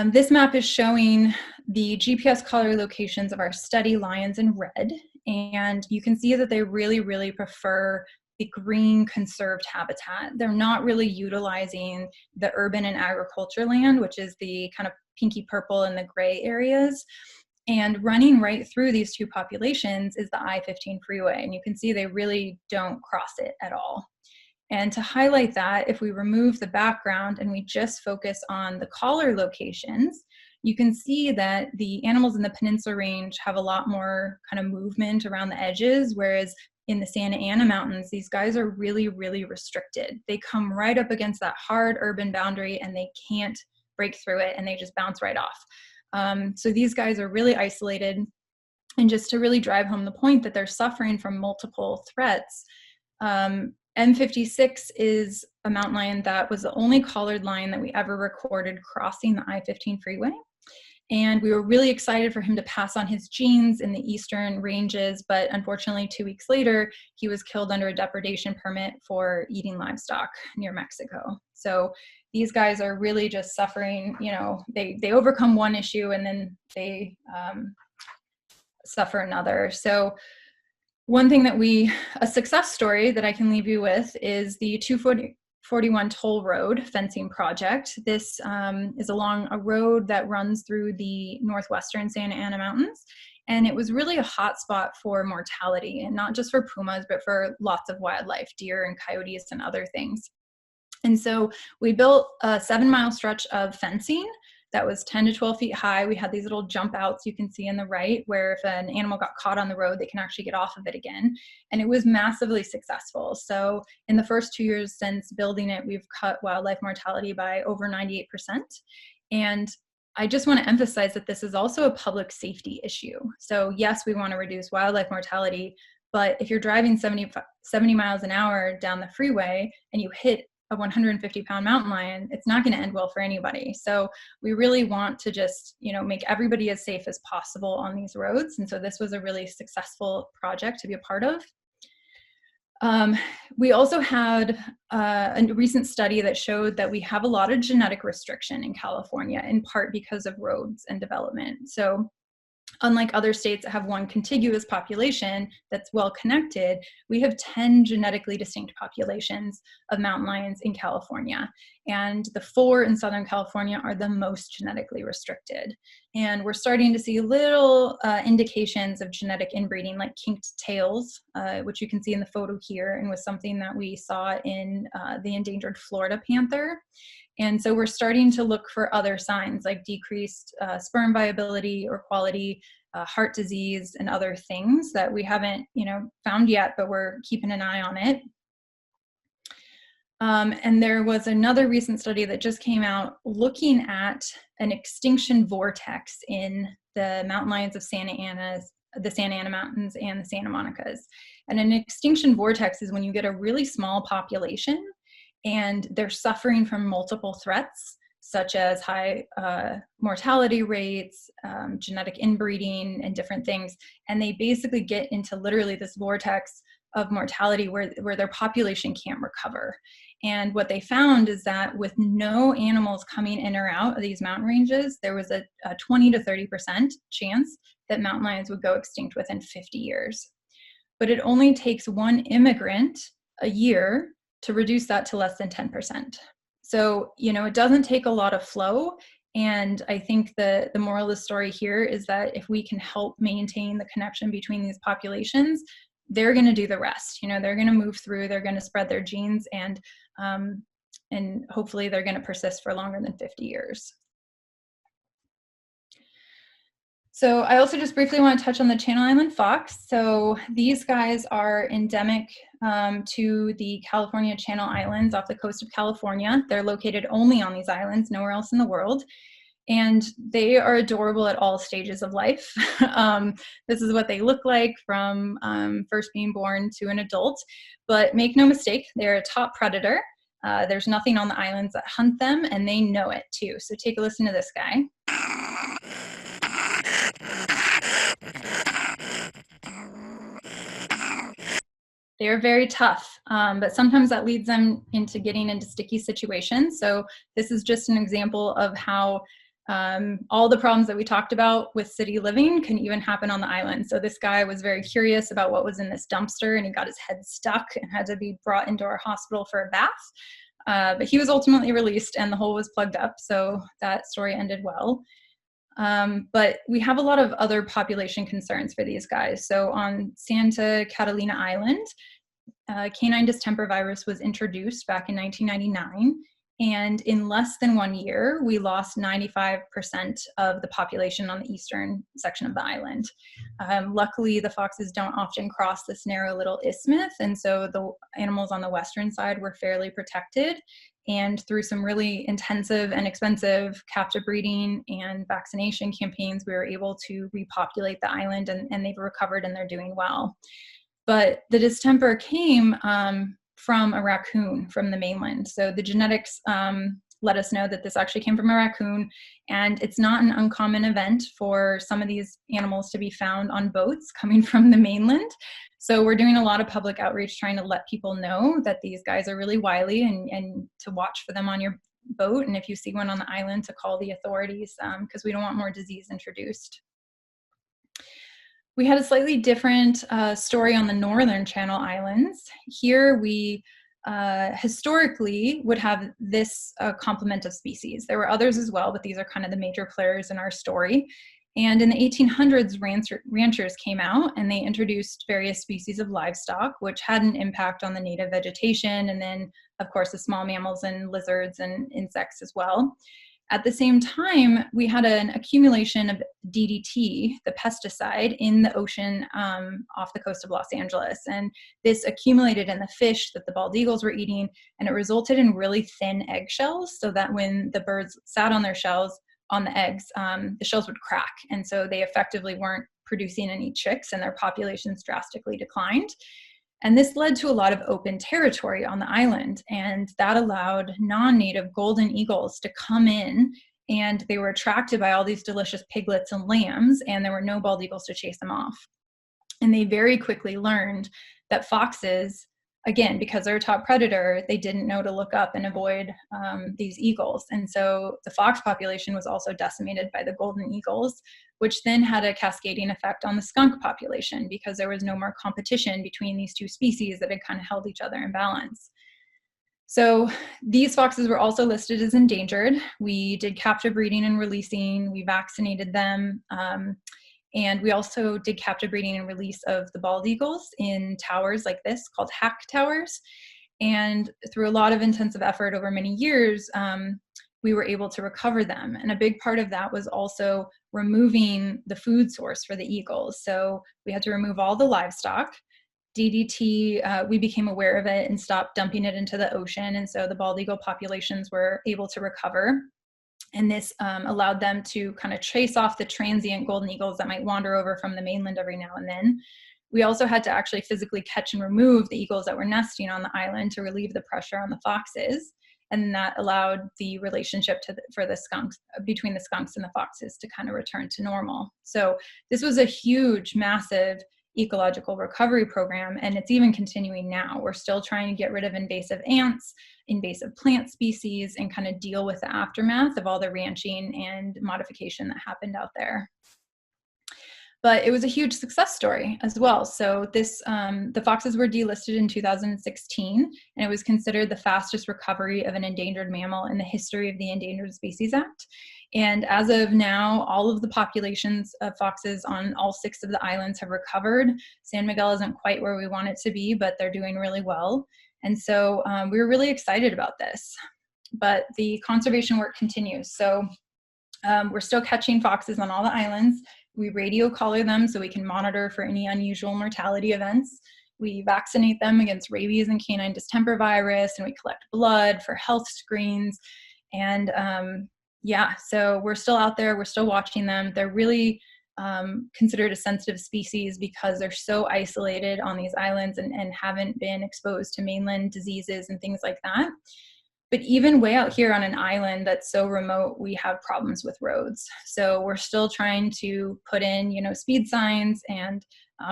this map is showing the GPS collar locations of our study lions in red. And you can see that they really, really prefer the green conserved habitat. They're not really utilizing the urban and agriculture land, which is the kind of pinky purple and the gray areas. And running right through these 2 populations is the I-15 freeway. And you can see they really don't cross it at all. And to highlight that, if we remove the background and we just focus on the collar locations, you can see that the animals in the Peninsula Range have a lot more kind of movement around the edges, whereas in the Santa Ana Mountains, these guys are really, really restricted. They come right up against that hard urban boundary and they can't break through it, and they just bounce right off. So these guys are really isolated. And just to really drive home the point that they're suffering from multiple threats, M56 is a mountain lion that was the only collared lion that we ever recorded crossing the I-15 freeway. And we were really excited for him to pass on his genes in the eastern ranges, but unfortunately 2 weeks later, he was killed under a depredation permit for eating livestock near Mexico. So these guys are really just suffering, you know, they overcome one issue and then they suffer another. So one thing that a success story that I can leave you with is the 241 toll road fencing project. This is along a road that runs through the northwestern Santa Ana Mountains. And it was really a hotspot for mortality, and not just for pumas, but for lots of wildlife, deer and coyotes and other things. And so we built a 7-mile stretch of fencing that was 10 to 12 feet high. We had these little jump outs you can see on the right, where if an animal got caught on the road, they can actually get off of it again. And it was massively successful. So in the first 2 years since building it, we've cut wildlife mortality by over 98%. And I just want to emphasize that this is also a public safety issue. So yes, we want to reduce wildlife mortality, but if you're driving 70 miles an hour down the freeway and you hit a 150-pound mountain lion, it's not going to end well for anybody. So we really want to just, you know, make everybody as safe as possible on these roads. And so this was a really successful project to be a part of. We also had a recent study that showed that we have a lot of genetic restriction in California, in part because of roads and development. So unlike other states that have one contiguous population that's well connected, we have 10 genetically distinct populations of mountain lions in California. And the 4 in Southern California are the most genetically restricted. And we're starting to see little indications of genetic inbreeding, like kinked tails, which you can see in the photo here, and was something that we saw in the endangered Florida panther. And so we're starting to look for other signs like decreased sperm viability or quality, heart disease, and other things that we haven't, you know, found yet, but we're keeping an eye on it. And there was another recent study that just came out looking at an extinction vortex in the mountain lions of the Santa Ana Mountains and the Santa Monicas. And an extinction vortex is when you get a really small population and they're suffering from multiple threats, such as high mortality rates, genetic inbreeding, and different things. And they basically get into literally this vortex of mortality where their population can't recover. And what they found is that with no animals coming in or out of these mountain ranges, there was a 20 to 30% chance that mountain lions would go extinct within 50 years. But it only takes one immigrant a year to reduce that to less than 10%. So, you know, it doesn't take a lot of flow. And I think the moral of the story here is that if we can help maintain the connection between these populations, they're going to do the rest. You know, they're going to move through, they're going to spread their genes, and hopefully they're going to persist for longer than 50 years. So I also just briefly want to touch on the Channel Island fox. So these guys are endemic to the California Channel Islands off the coast of California. They're located only on these islands, nowhere else in the world. And they are adorable at all stages of life. This is what they look like from first being born to an adult. But make no mistake, they're a top predator. There's nothing on the islands that hunt them, and they know it too. So take a listen to this guy. They're very tough, but sometimes that leads them into getting into sticky situations. So this is just an example of how all the problems that we talked about with city living can even happen on the island. So this guy was very curious about what was in this dumpster, and he got his head stuck and had to be brought into our hospital for a bath. But he was ultimately released and the hole was plugged up, so that story ended well. But we have a lot of other population concerns for these guys. So on Santa Catalina Island, canine distemper virus was introduced back in 1999. And in less than 1 year, we lost 95% of the population on the eastern section of the island. Luckily, the foxes don't often cross this narrow little isthmus, and so the animals on the western side were fairly protected. And through some really intensive and expensive captive breeding and vaccination campaigns, we were able to repopulate the island, and they've recovered and they're doing well. But the distemper came from a raccoon from the mainland. So the genetics let us know that this actually came from a raccoon, and it's not an uncommon event for some of these animals to be found on boats coming from the mainland. So we're doing a lot of public outreach trying to let people know that these guys are really wily, and to watch for them on your boat, and if you see one on the island, to call the authorities, because we don't want more disease introduced. We had a slightly different story on the Northern Channel Islands. Here we historically would have this complement of species. There were others as well, but these are kind of the major players in our story. And in the 1800s, ranchers came out and they introduced various species of livestock, which had an impact on the native vegetation, and then, of course, the small mammals and lizards and insects as well. At the same time, we had an accumulation of DDT, the pesticide, in the ocean off the coast of Los Angeles. And this accumulated in the fish that the bald eagles were eating, and it resulted in really thin eggshells, so that when the birds sat on their shells, on the eggs, the shells would crack. And so they effectively weren't producing any chicks, and their populations drastically declined. And this led to a lot of open territory on the island, and that allowed non-native golden eagles to come in, and they were attracted by all these delicious piglets and lambs, and there were no bald eagles to chase them off. And they very quickly learned that foxes, again, because they're a top predator, they didn't know to look up and avoid these eagles. And so the fox population was also decimated by the golden eagles, which then had a cascading effect on the skunk population, because there was no more competition between these two species that had kind of held each other in balance. So these foxes were also listed as endangered. We did captive breeding and releasing. We vaccinated them. And we also did captive breeding and release of the bald eagles in towers like this called hack towers. And through a lot of intensive effort over many years, we were able to recover them. And a big part of that was also removing the food source for the eagles. So we had to remove all the livestock. DDT, we became aware of it and stopped dumping it into the ocean. And so the bald eagle populations were able to recover. And this allowed them to kind of chase off the transient golden eagles that might wander over from the mainland every now and then. We also had to actually physically catch and remove the eagles that were nesting on the island to relieve the pressure on the foxes. And that allowed the relationship for the skunks, between the skunks and the foxes, to kind of return to normal. So this was a huge, massive ecological recovery program, and it's even continuing now. We're still trying to get rid of invasive ants, invasive plant species, and kind of deal with the aftermath of all the ranching and modification that happened out there. But it was a huge success story as well. So this, the foxes were delisted in 2016, and it was considered the fastest recovery of an endangered mammal in the history of the Endangered Species Act. And as of now, all of the populations of foxes on all 6 of the islands have recovered. San Miguel isn't quite where we want it to be, but they're doing really well. And so we were really excited about this. But the conservation work continues. So we're still catching foxes on all the islands. We radio collar them so we can monitor for any unusual mortality events. We vaccinate them against rabies and canine distemper virus, and we collect blood for health screens. And yeah, so we're still out there, we're still watching them. They're really considered a sensitive species because they're so isolated on these islands and haven't been exposed to mainland diseases and things like that. But even way out here on an island that's so remote, we have problems with roads. So we're still trying to put in, speed signs and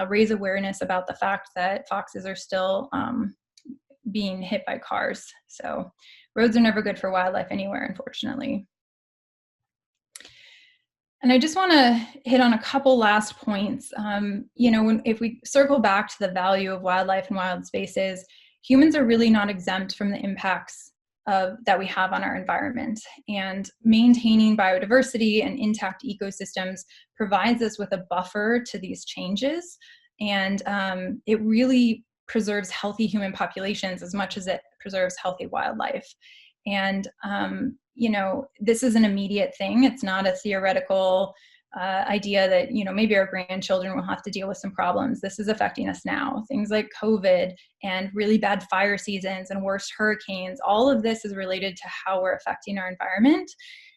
raise awareness about the fact that foxes are still being hit by cars. So roads are never good for wildlife anywhere, unfortunately. And I just want to hit on a couple last points. If we circle back to the value of wildlife and wild spaces, humans are really not exempt from the impacts that we have on our environment. And maintaining biodiversity and intact ecosystems provides us with a buffer to these changes. And it really preserves healthy human populations as much as it preserves healthy wildlife. And, this is an immediate thing. It's not a theoretical idea that, maybe our grandchildren will have to deal with some problems. This is affecting us now. Things like COVID and really bad fire seasons and worse hurricanes, all of this is related to how we're affecting our environment.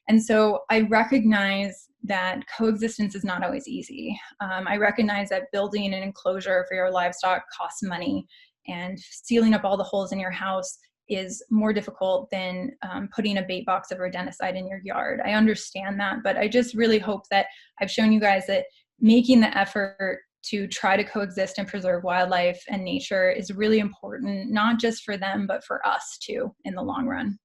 And so I recognize that coexistence is not always easy. I recognize that building an enclosure for your livestock costs money. and sealing up all the holes in your house is more difficult than putting a bait box of rodenticide in your yard. I understand that, but I just really hope that I've shown you guys that making the effort to try to coexist and preserve wildlife and nature is really important, not just for them, but for us too in the long run.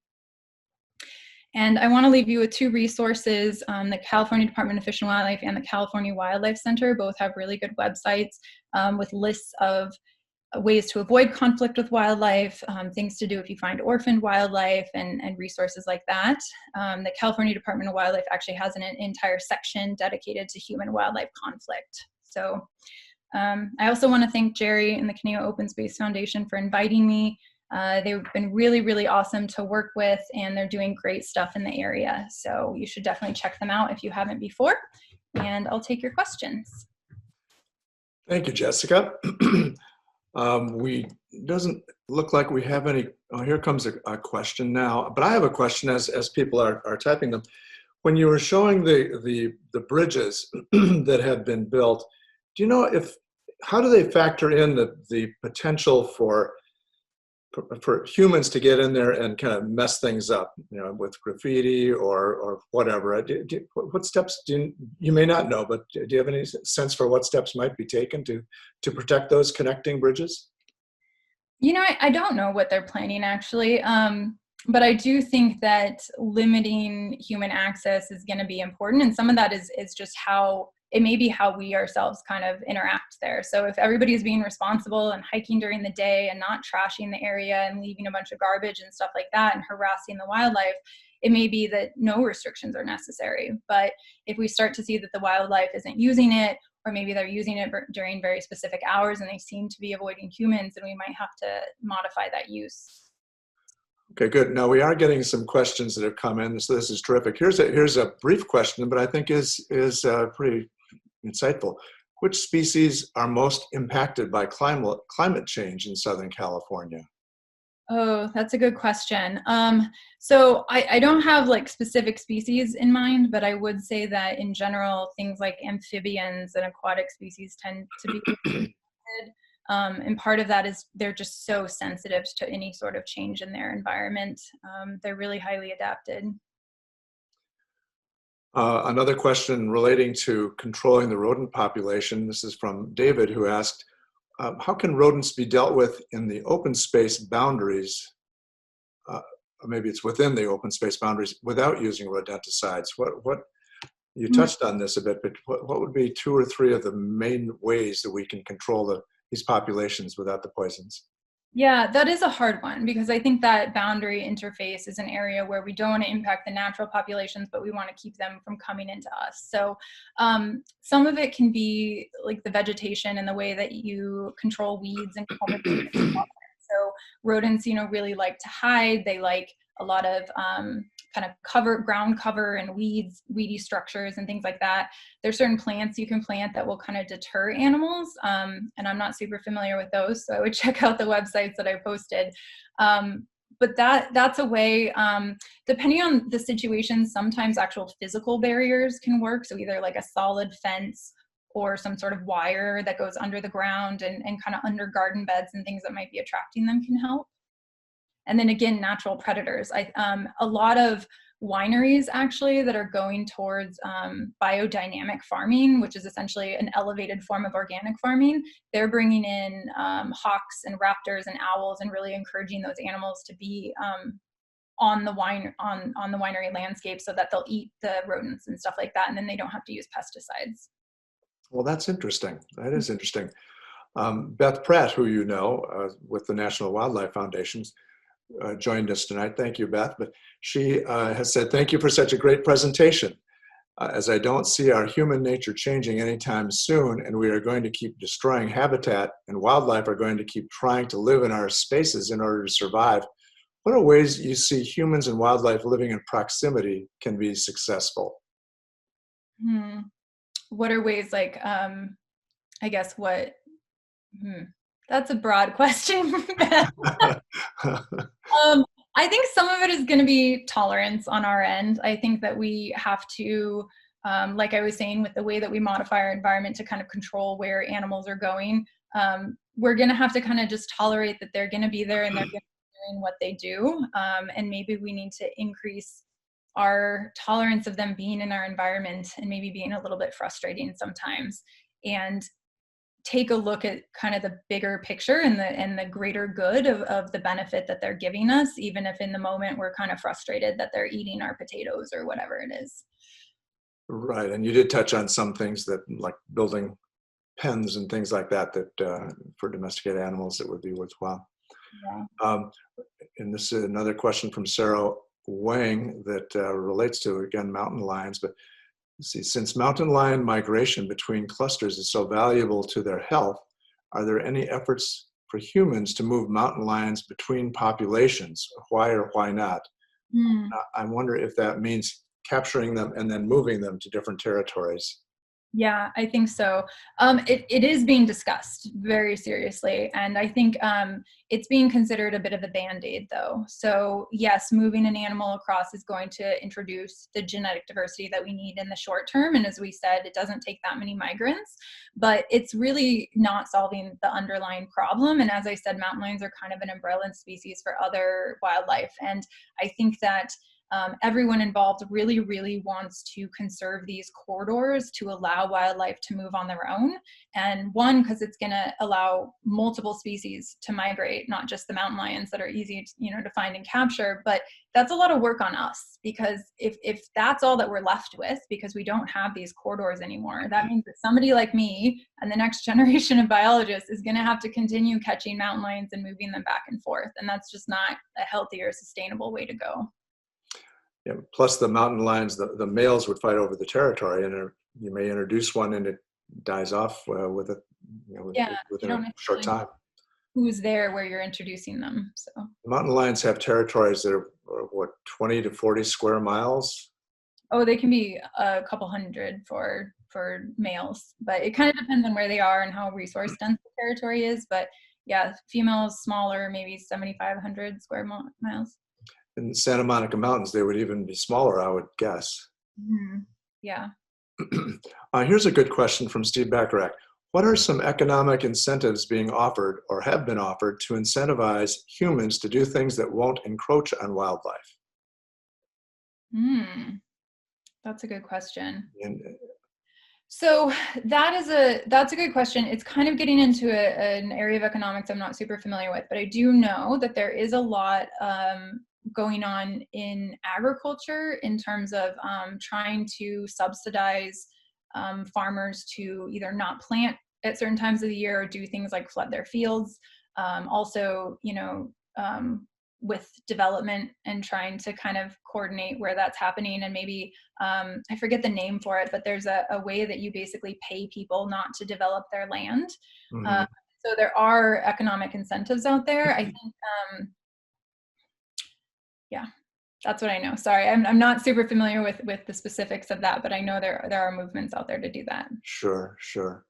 And I want to leave you with two resources. The California Department of Fish and Wildlife and the California Wildlife Center both have really good websites with lists of ways to avoid conflict with wildlife, things to do if you find orphaned wildlife, and resources like that. The California Department of Wildlife actually has an entire section dedicated to human-wildlife conflict. So I also want to thank Jerry and the Caneo Open Space Foundation for inviting me. They've been really, really awesome to work with, and they're doing great stuff in the area. So you should definitely check them out if you haven't before. And I'll take your questions. Thank you, Jessica. Doesn't look like we have any. Oh, here comes a question now. But I have a question as people are typing them. When you were showing the bridges that have been built, do you know how do they factor in the potential for humans to get in there and kind of mess things up, with graffiti or whatever? What steps you may not know, but do you have any sense for what steps might be taken to protect those connecting bridges? I don't know what they're planning actually, but I do think that limiting human access is going to be important, and some of that is just how we ourselves kind of interact there. So if everybody's being responsible and hiking during the day and not trashing the area and leaving a bunch of garbage and stuff like that and harassing the wildlife, it may be that no restrictions are necessary. But if we start to see that the wildlife isn't using it, or maybe they're using it during very specific hours and they seem to be avoiding humans, then we might have to modify that use. Okay, good. Now we are getting some questions that have come in, so this is terrific. Here's a brief question, but I think is pretty insightful. Which species are most impacted by climate change in Southern California? Oh, that's a good question. So I don't have like specific species in mind, but I would say that in general, things like amphibians and aquatic species tend to be impacted. And part of that is they're just so sensitive to any sort of change in their environment. They're really highly adapted. Another question relating to controlling the rodent population. This is from David, who asked, how can rodents be dealt with in the open space boundaries? Maybe it's within the open space boundaries without using rodenticides. What you touched on this a bit, but what would be 2 or 3 of the main ways that we can control these populations without the poisons? Yeah, that is a hard one, because I think that boundary interface is an area where we don't want to impact the natural populations, but we want to keep them from coming into us. So some of it can be like the vegetation and the way that you control weeds and so rodents, really like to hide. They like a lot of kind of ground cover and weedy structures and things like that. There's certain plants you can plant that will kind of deter animals. And I'm not super familiar with those, so I would check out the websites that I posted. But that's a way, depending on the situation, sometimes actual physical barriers can work. So either like a solid fence or some sort of wire that goes under the ground and kind of under garden beds and things that might be attracting them can help. And then again, natural predators. A lot of wineries actually that are going towards biodynamic farming, which is essentially an elevated form of organic farming. They're bringing in hawks and raptors and owls and really encouraging those animals to be on the winery landscape so that they'll eat the rodents and stuff like that, and then they don't have to use pesticides. Well, that's interesting. That is interesting. Beth Pratt, who you know with the National Wildlife Foundations, joined us tonight. Thank you, Beth. But she has said, thank you for such a great presentation. As I don't see our human nature changing anytime soon, and we are going to keep destroying habitat, and wildlife are going to keep trying to live in our spaces in order to survive, what are ways you see humans and wildlife living in proximity can be successful? What are ways like, I guess what, that's a broad question. I think some of it is going to be tolerance on our end. I think that we have to, like I was saying, with the way that we modify our environment to kind of control where animals are going, we're going to have to kind of just tolerate that they're going to be there and they're going to be doing what they do. And maybe we need to increase our tolerance of them being in our environment and maybe being a little bit frustrating sometimes, and take a look at kind of the bigger picture and the greater good of the benefit that they're giving us, even if in the moment we're kind of frustrated that they're eating our potatoes or whatever it is. Right. And you did touch on some things that, like building pens and things like that, for domesticated animals that would be worthwhile. Yeah. And this is another question from Sarah Wang that relates to, again, mountain lions. But let's see, since mountain lion migration between clusters is so valuable to their health, are there any efforts for humans to move mountain lions between populations? Why or why not? Hmm. I wonder if that means capturing them and then moving them to different territories. Yeah, I think so. It is being discussed very seriously. And I think it's being considered a bit of a Band-Aid, though. So yes, moving an animal across is going to introduce the genetic diversity that we need in the short term. And as we said, it doesn't take that many migrants, but it's really not solving the underlying problem. And as I said, mountain lions are kind of an umbrella species for other wildlife. And I think that everyone involved really, really wants to conserve these corridors to allow wildlife to move on their own. And one, because it's going to allow multiple species to migrate, not just the mountain lions that are easy to find and capture, but that's a lot of work on us, because if that's all that we're left with, because we don't have these corridors anymore, that means that somebody like me and the next generation of biologists is going to have to continue catching mountain lions and moving them back and forth. And that's just not a healthy or sustainable way to go. Yeah, plus the mountain lions, the males would fight over the territory, and you may introduce one and it dies off Yeah, you within don't a short necessarily time. know who's there where you're introducing them. So Mountain lions have territories that are what, 20 to 40 square miles? they can be a couple hundred for males, but it kind of depends on where they are and how resource dense the territory is. But yeah, females smaller, maybe 7,500 square miles. In the Santa Monica Mountains, they would even be smaller, I would guess. Mm-hmm. Yeah. Here's a good question from Steve Bacharach. What are some economic incentives being offered or have been offered to incentivize humans to do things that won't encroach on wildlife? That's a good question. And So that's a good question. It's kind of getting into an area of economics I'm not super familiar with, but I do know that there is a lot going on in agriculture in terms of trying to subsidize farmers to either not plant at certain times of the year or do things like flood their fields. Also, with development and trying to kind of coordinate where that's happening, and maybe I forget the name for it, but there's a way that you basically pay people not to develop their land. mhm. So there are economic incentives out there. I think, yeah, that's what I know. Sorry, I'm not super familiar with the specifics of that, but I know there are movements out there to do that. Sure, sure.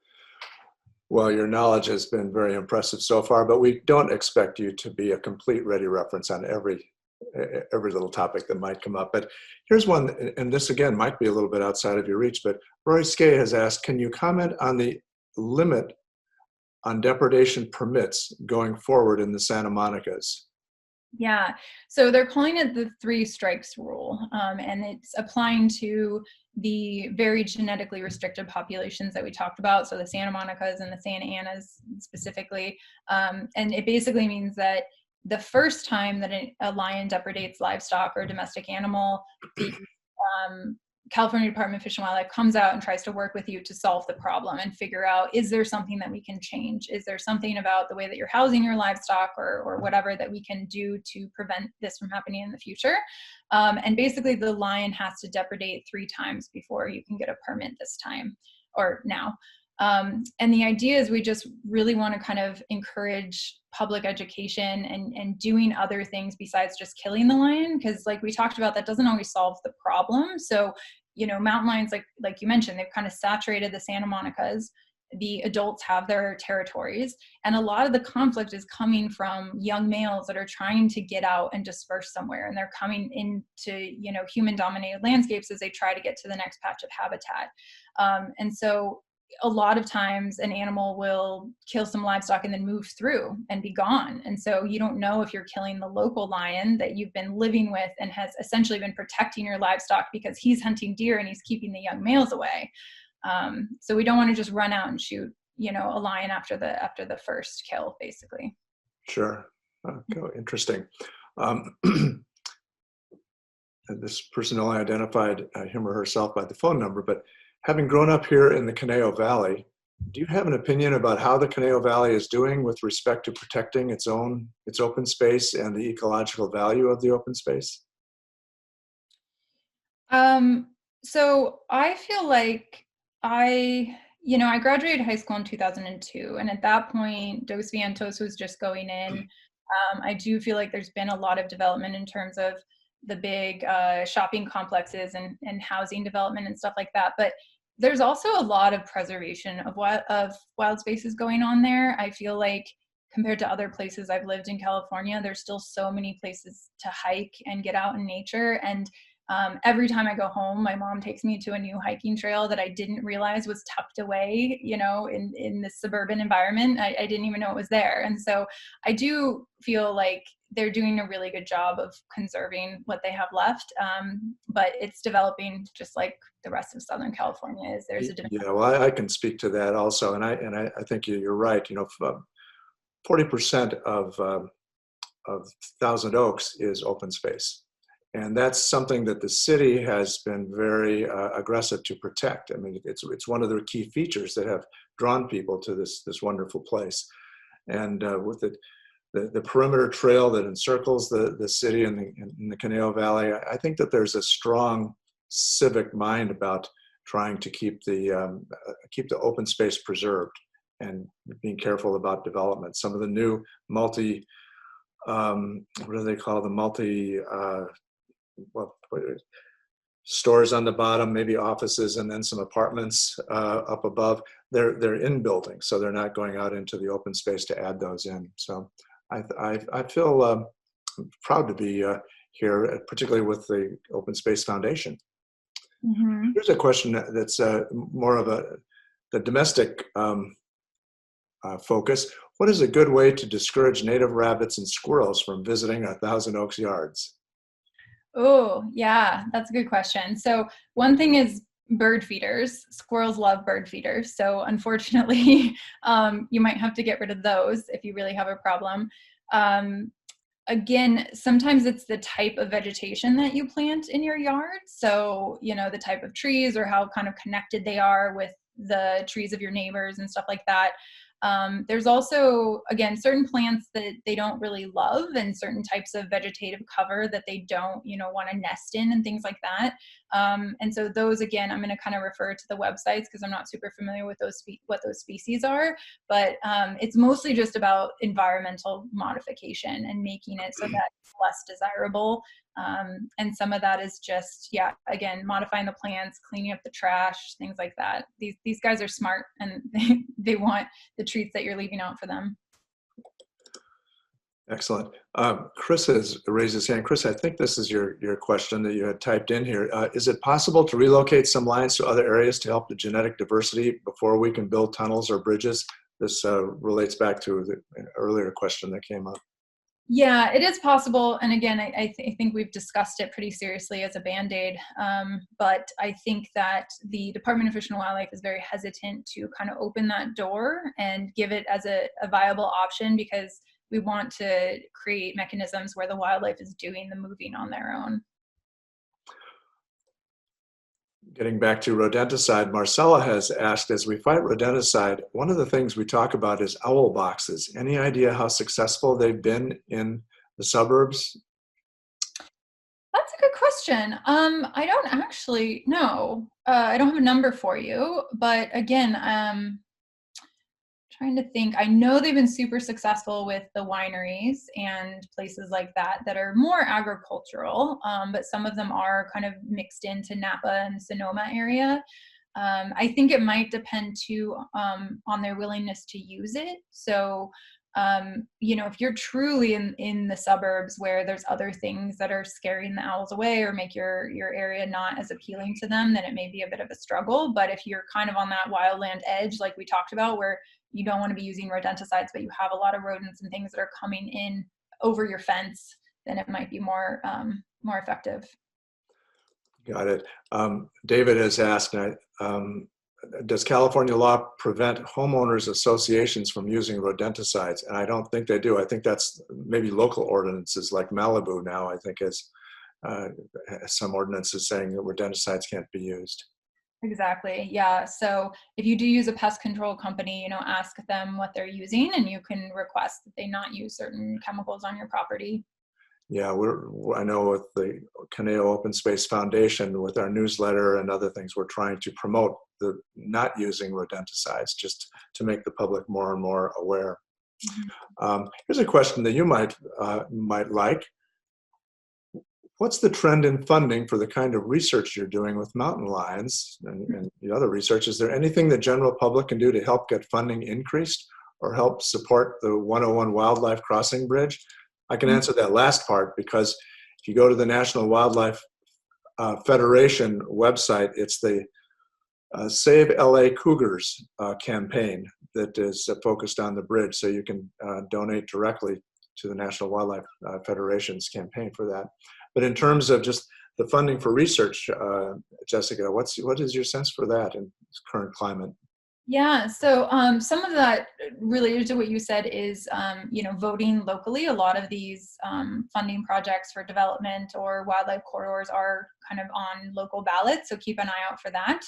Well, your knowledge has been very impressive so far, but we don't expect you to be a complete ready reference on every little topic that might come up. But here's one, and this again might be a little bit outside of your reach, but Roy Skay has asked, can you comment on the limit on depredation permits going forward in the Santa Monicas? Yeah, so they're calling it the 3 strikes rule, and it's applying to the very genetically restricted populations that we talked about, so the Santa Monicas and the Santa Anas specifically. And it basically means that the first time that a lion depredates livestock or a domestic animal, the California Department of Fish and Wildlife comes out and tries to work with you to solve the problem and figure out, is there something that we can change? Is there something about the way that you're housing your livestock or whatever that we can do to prevent this from happening in the future? And basically the lion has to depredate 3 times before you can get a permit this time or now. And the idea is we just really want to kind of encourage public education and doing other things besides just killing the lion, because like we talked about, that doesn't always solve the problem. So mountain lions, like you mentioned, they've kind of saturated the Santa Monicas. The adults have their territories, and a lot of the conflict is coming from young males that are trying to get out and disperse somewhere, and they're coming into human dominated landscapes as they try to get to the next patch of habitat. And so a lot of times an animal will kill some livestock and then move through and be gone. And so you don't know if you're killing the local lion that you've been living with and has essentially been protecting your livestock because he's hunting deer and he's keeping the young males away. So we don't want to just run out and shoot, a lion after the first kill, basically. Sure. Okay, interesting. And this person only identified him or herself by the phone number, but having grown up here in the Conejo Valley, do you have an opinion about how the Conejo Valley is doing with respect to protecting its open space and the ecological value of the open space? So I feel like I graduated high school in 2002, and at that point, Dos Vientos was just going in. I do feel like there's been a lot of development in terms of the big shopping complexes and housing development and stuff like that. But there's also a lot of preservation of wild spaces going on there. I feel like compared to other places I've lived in California, there's still so many places to hike and get out in nature. And every time I go home, my mom takes me to a new hiking trail that I didn't realize was tucked away, in this suburban environment. I didn't even know it was there. And so I do feel like they're doing a really good job of conserving what they have left. But it's developing just like the rest of Southern California is. There's a Yeah, well, I can speak to that also, and I think you're right. 40% of Thousand Oaks is open space. And that's something that the city has been very aggressive to protect. I mean, it's one of the key features that have drawn people to this wonderful place. And with the perimeter trail that encircles the city in the Conejo Valley, I think that there's a strong civic mind about trying to keep the open space preserved and being careful about development. Some of the new what do they call the stores on the bottom, maybe offices, and then some apartments up above. They're in buildings, so they're not going out into the open space to add those in. So I feel proud to be here, particularly with the Open Space Foundation. Mm-hmm. Here's a question that's more of the domestic focus. What is a good way to discourage native rabbits and squirrels from visiting our Thousand Oaks yards? Oh, yeah, that's a good question. So one thing is bird feeders. Squirrels love bird feeders. So unfortunately, you might have to get rid of those if you really have a problem. Again, sometimes it's the type of vegetation that you plant in your yard. So, the type of trees or how kind of connected they are with the trees of your neighbors and stuff like that. There's also, again, certain plants that they don't really love and certain types of vegetative cover that they don't, want to nest in and things like that. And so those, again, I'm going to kind of refer to the websites because I'm not super familiar with what those species are, but it's mostly just about environmental modification and making it so that it's less desirable. And some of that is just, yeah, again, modifying the plants, cleaning up the trash, things like that. These guys are smart and they want the treats that you're leaving out for them. Excellent. Chris has raised his hand. Chris, I think this is your question that you had typed in here. Is it possible to relocate some lions to other areas to help the genetic diversity before we can build tunnels or bridges? This relates back to the earlier question that came up. Yeah, it is possible. And again, I think we've discussed it pretty seriously as a Band-Aid. But I think that the Department of Fish and Wildlife is very hesitant to kind of open that door and give it as a viable option because we want to create mechanisms where the wildlife is doing the moving on their own. Getting back to rodenticide, Marcella has asked, as we fight rodenticide, one of the things we talk about is owl boxes. Any idea how successful they've been in the suburbs? That's a good question. I don't actually know. I don't have a number for you, but again, trying to think. I know they've been super successful with the wineries and places like that that are more agricultural, but some of them are kind of mixed into Napa and Sonoma area. I think it might depend too on their willingness to use it. So If you're truly in the suburbs where there's other things that are scaring the owls away or make your area not as appealing to them, then it may be a bit of a struggle. But if you're kind of on that wildland edge, like we talked about, where you don't want to be using rodenticides, but you have a lot of rodents and things that are coming in over your fence, then it might be more effective. Got it. David has asked, does California law prevent homeowners associations from using rodenticides? And I don't think they do. I think that's maybe local ordinances like Malibu now, I think has some ordinances saying that rodenticides can't be used. Exactly. Yeah. So if you do use a pest control company, ask them what they're using, and you can request that they not use certain chemicals on your property. Yeah, I know with the Caneo Open Space Foundation, with our newsletter and other things, we're trying to promote the not using rodenticides just to make the public more and more aware. Here's a question that you might like. What's the trend in funding for the kind of research you're doing with mountain lions and the other research? Is there anything the general public can do to help get funding increased or help support the 101 Wildlife Crossing Bridge? I can answer that last part because if you go to the National Wildlife Federation website, it's the Save LA Cougars campaign that is focused on the bridge. So you can donate directly to the National Wildlife Federation's campaign for that. But in terms of just the funding for research, Jessica, what is your sense for that in this current climate? Yeah, so some of that related to what you said is, voting locally. A lot of these funding projects for development or wildlife corridors are kind of on local ballots, so keep an eye out for that.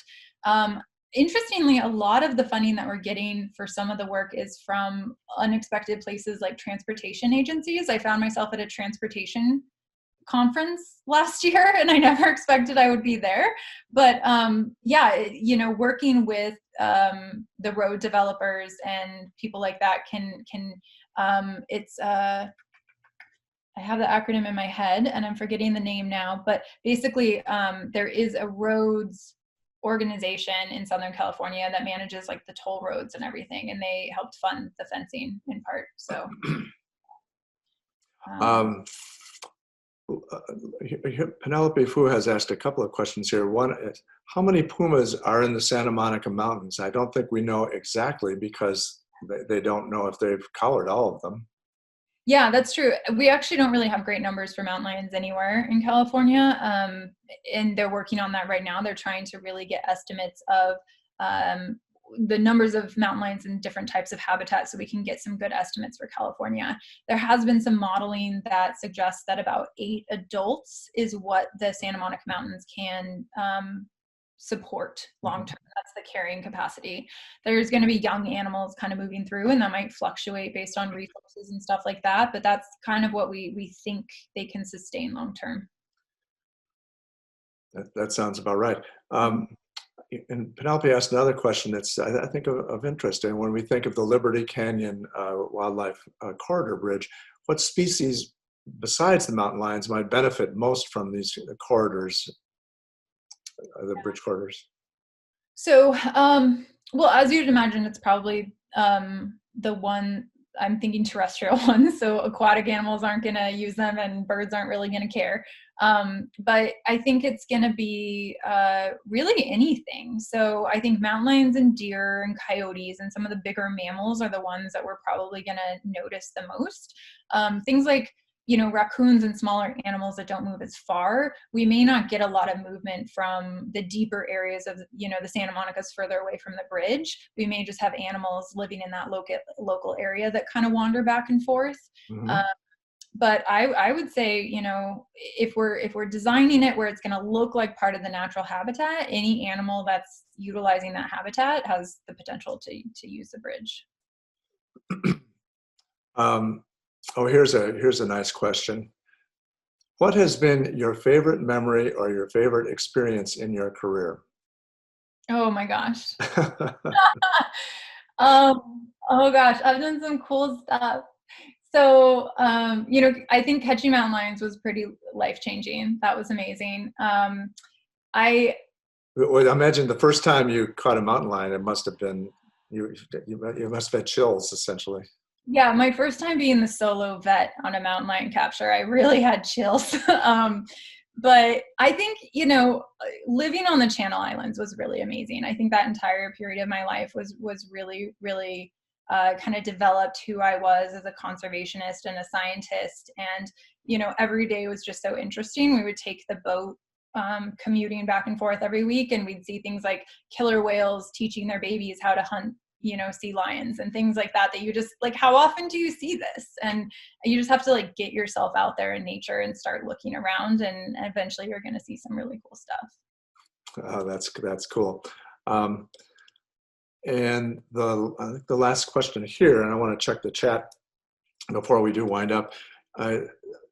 Interestingly, a lot of the funding that we're getting for some of the work is from unexpected places like transportation agencies. I found myself at a transportation conference last year and I never expected I would be there. But working with the road developers and people like that can I have the acronym in my head and I'm forgetting the name now, but basically there is a roads organization in Southern California that manages like the toll roads and everything, and they helped fund the fencing in part. So Penelope Fu has asked a couple of questions here. One is, how many pumas are in the Santa Monica Mountains? I don't think we know exactly because they don't know if they've collared all of them. Yeah, that's true. We actually don't really have great numbers for mountain lions anywhere in California, and they're working on that right now. They're trying to really get estimates of the numbers of mountain lions in different types of habitats so we can get some good estimates for California. There has been some modeling that suggests that about 8 adults is what the Santa Monica Mountains can support long-term. That's the carrying capacity. There's going to be young animals kind of moving through, and that might fluctuate based on resources and stuff like that, but that's kind of what we think they can sustain long-term. That sounds about right. And Penelope asked another question that's, I think, of interest. And when we think of the Liberty Canyon Wildlife Corridor Bridge, what species besides the mountain lions might benefit most from these corridors, the bridge corridors? So, well, as you'd imagine, it's probably the one, I'm thinking terrestrial ones. So aquatic animals aren't going to use them and birds aren't really going to care. But I think it's going to be really anything. So I think mountain lions and deer and coyotes and some of the bigger mammals are the ones that we're probably going to notice the most. Things like, raccoons and smaller animals that don't move as far, we may not get a lot of movement from the deeper areas of, the Santa Monica's further away from the bridge. We may just have animals living in that local area that kind of wander back and forth. Mm-hmm. But I would say, if we're designing it where it's going to look like part of the natural habitat, any animal that's utilizing that habitat has the potential to use the bridge. Here's a nice question. What has been your favorite memory or your favorite experience in your career? Oh my gosh. Oh gosh, I've done some cool stuff. So, I think catching mountain lions was pretty life-changing. That was amazing. I imagine the first time you caught a mountain lion, it must have been, you must have had chills, essentially. Yeah, my first time being the solo vet on a mountain lion capture, I really had chills. But I think, living on the Channel Islands was really amazing. I think that entire period of my life was really, really kind of developed who I was as a conservationist and a scientist. And, every day was just so interesting. We would take the boat commuting back and forth every week, and we'd see things like killer whales teaching their babies how to hunt sea lions and things like that you just like, how often do you see this? And you just have to like get yourself out there in nature and start looking around, and eventually you're going to see some really cool stuff. That's cool. And I think the last question here, and I want to check the chat before we do wind up.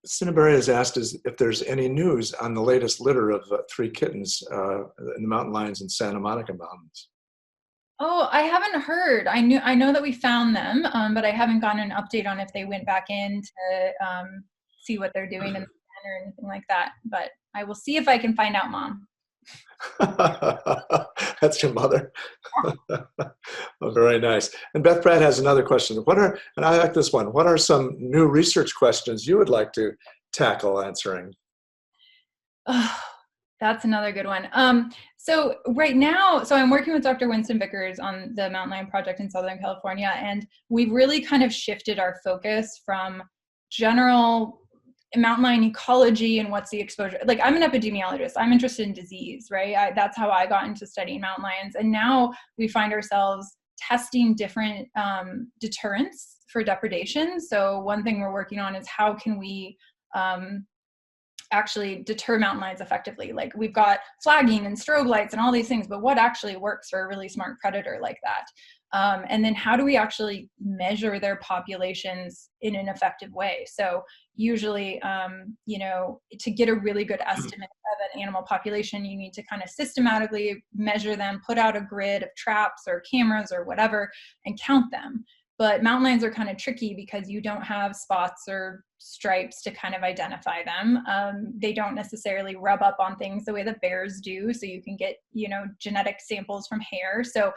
Cinnaberry has asked if there's any news on the latest litter of 3 kittens in the mountain lions in Santa Monica Mountains. Oh, I haven't heard. I know that we found them, but I haven't gotten an update on if they went back in to see what they're doing in the pen or anything like that. But I will see if I can find out, Mom. That's your mother. Oh, very nice. And Beth Pratt has another question. And I like this one. What are some new research questions you would like to tackle answering? Oh, that's another good one. So right now, I'm working with Dr. Winston Vickers on the Mountain Lion Project in Southern California, and we've really kind of shifted our focus from general mountain lion ecology and what's the exposure. Like, I'm an epidemiologist. I'm interested in disease, right? That's how I got into studying mountain lions. And now we find ourselves testing different deterrents for depredation. So one thing we're working on is how can we actually deter mountain lions effectively. Like, we've got flagging and strobe lights and all these things, but what actually works for a really smart predator like that? And then how do we actually measure their populations in an effective way? So usually, to get a really good estimate of an animal population, you need to kind of systematically measure them, put out a grid of traps or cameras or whatever, and count them. But mountain lions are kind of tricky because you don't have spots or stripes to kind of identify them. They don't necessarily rub up on things the way that bears do. So you can get, genetic samples from hair. So,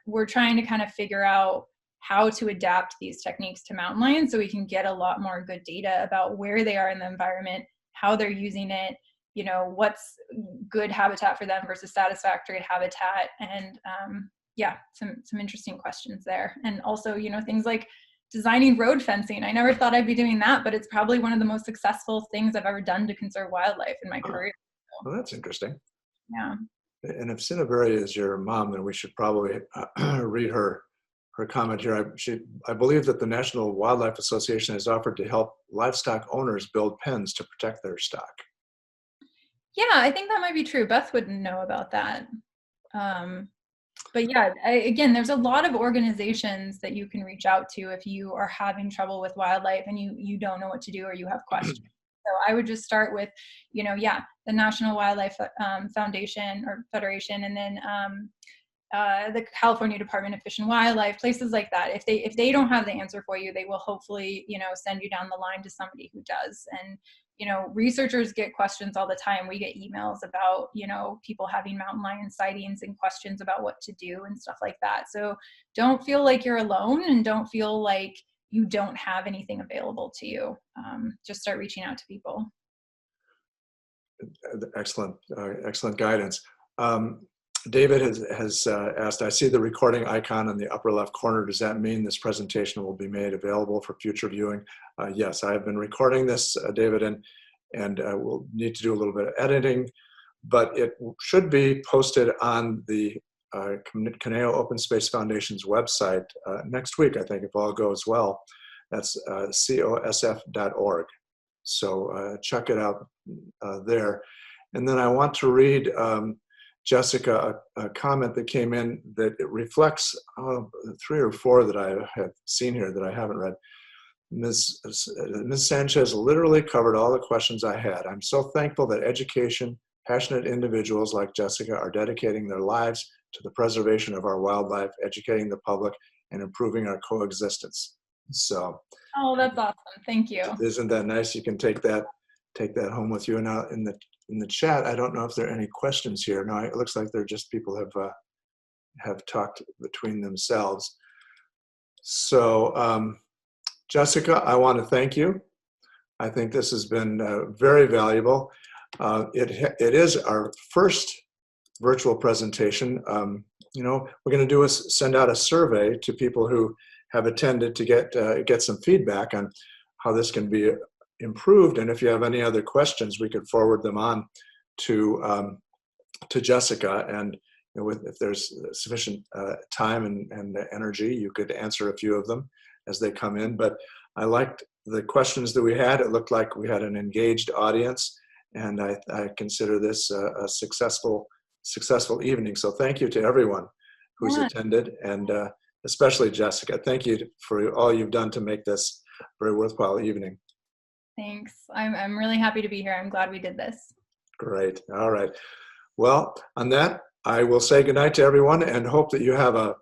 we're trying to kind of figure out how to adapt these techniques to mountain lions so we can get a lot more good data about where they are in the environment, how they're using it, what's good habitat for them versus satisfactory habitat. And, some interesting questions there. And also, things like designing road fencing. I never thought I'd be doing that, but it's probably one of the most successful things I've ever done to conserve wildlife in my career. Well, that's interesting. Yeah. And if Cinnaberry is your mom, then we should probably read her comment here. I believe that the National Wildlife Association has offered to help livestock owners build pens to protect their stock. Yeah, I think that might be true. Beth wouldn't know about that. But yeah, again, there's a lot of organizations that you can reach out to if you are having trouble with wildlife and you don't know what to do or you have questions. So I would just start with, the National Wildlife Foundation or Federation, and then the California Department of Fish and Wildlife, places like that. If they don't have the answer for you, they will hopefully, send you down the line to somebody who does. And researchers get questions all the time. We get emails about, people having mountain lion sightings and questions about what to do and stuff like that. So don't feel like you're alone, and don't feel like you don't have anything available to you. Just start reaching out to people. Excellent, excellent guidance. David has asked, I see the recording icon in the upper left corner. Does that mean this presentation will be made available for future viewing? Yes, I have been recording this, David, and we'll need to do a little bit of editing, but it should be posted on the Conejo Open Space Foundation's website next week, I think, if all goes well. That's cosf.org. So check it out there. And then I want to read Jessica, a comment that came in that it reflects 3 or 4 that I have seen here that I haven't read. Ms. Sanchez literally covered all the questions I had. I'm so thankful that education, passionate individuals like Jessica are dedicating their lives to the preservation of our wildlife, educating the public, and improving our coexistence. So, oh, that's awesome. Thank you. Isn't that nice? You can take that home with you. Now in the chat, I don't know if there are any questions here. No, it looks like they're just people have talked between themselves. So, Jessica, I want to thank you. I think this has been very valuable. It is our first virtual presentation. We're going to do is send out a survey to people who have attended to get some feedback on how this can be improved. And if you have any other questions, we could forward them on to Jessica. And if there's sufficient time and energy, you could answer a few of them as they come in. But I liked the questions that we had. It looked like we had an engaged audience, and I consider this a successful evening. So thank you to everyone who's attended, and especially Jessica. Thank you for all you've done to make this a very worthwhile evening. Thanks. I'm really happy to be here. I'm glad we did this. Great. All right. Well, on that, I will say goodnight to everyone and hope that you have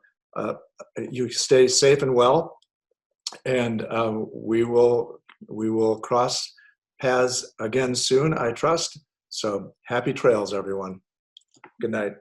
you stay safe and well. And we will cross paths again soon, I trust. So happy trails, everyone. Good night.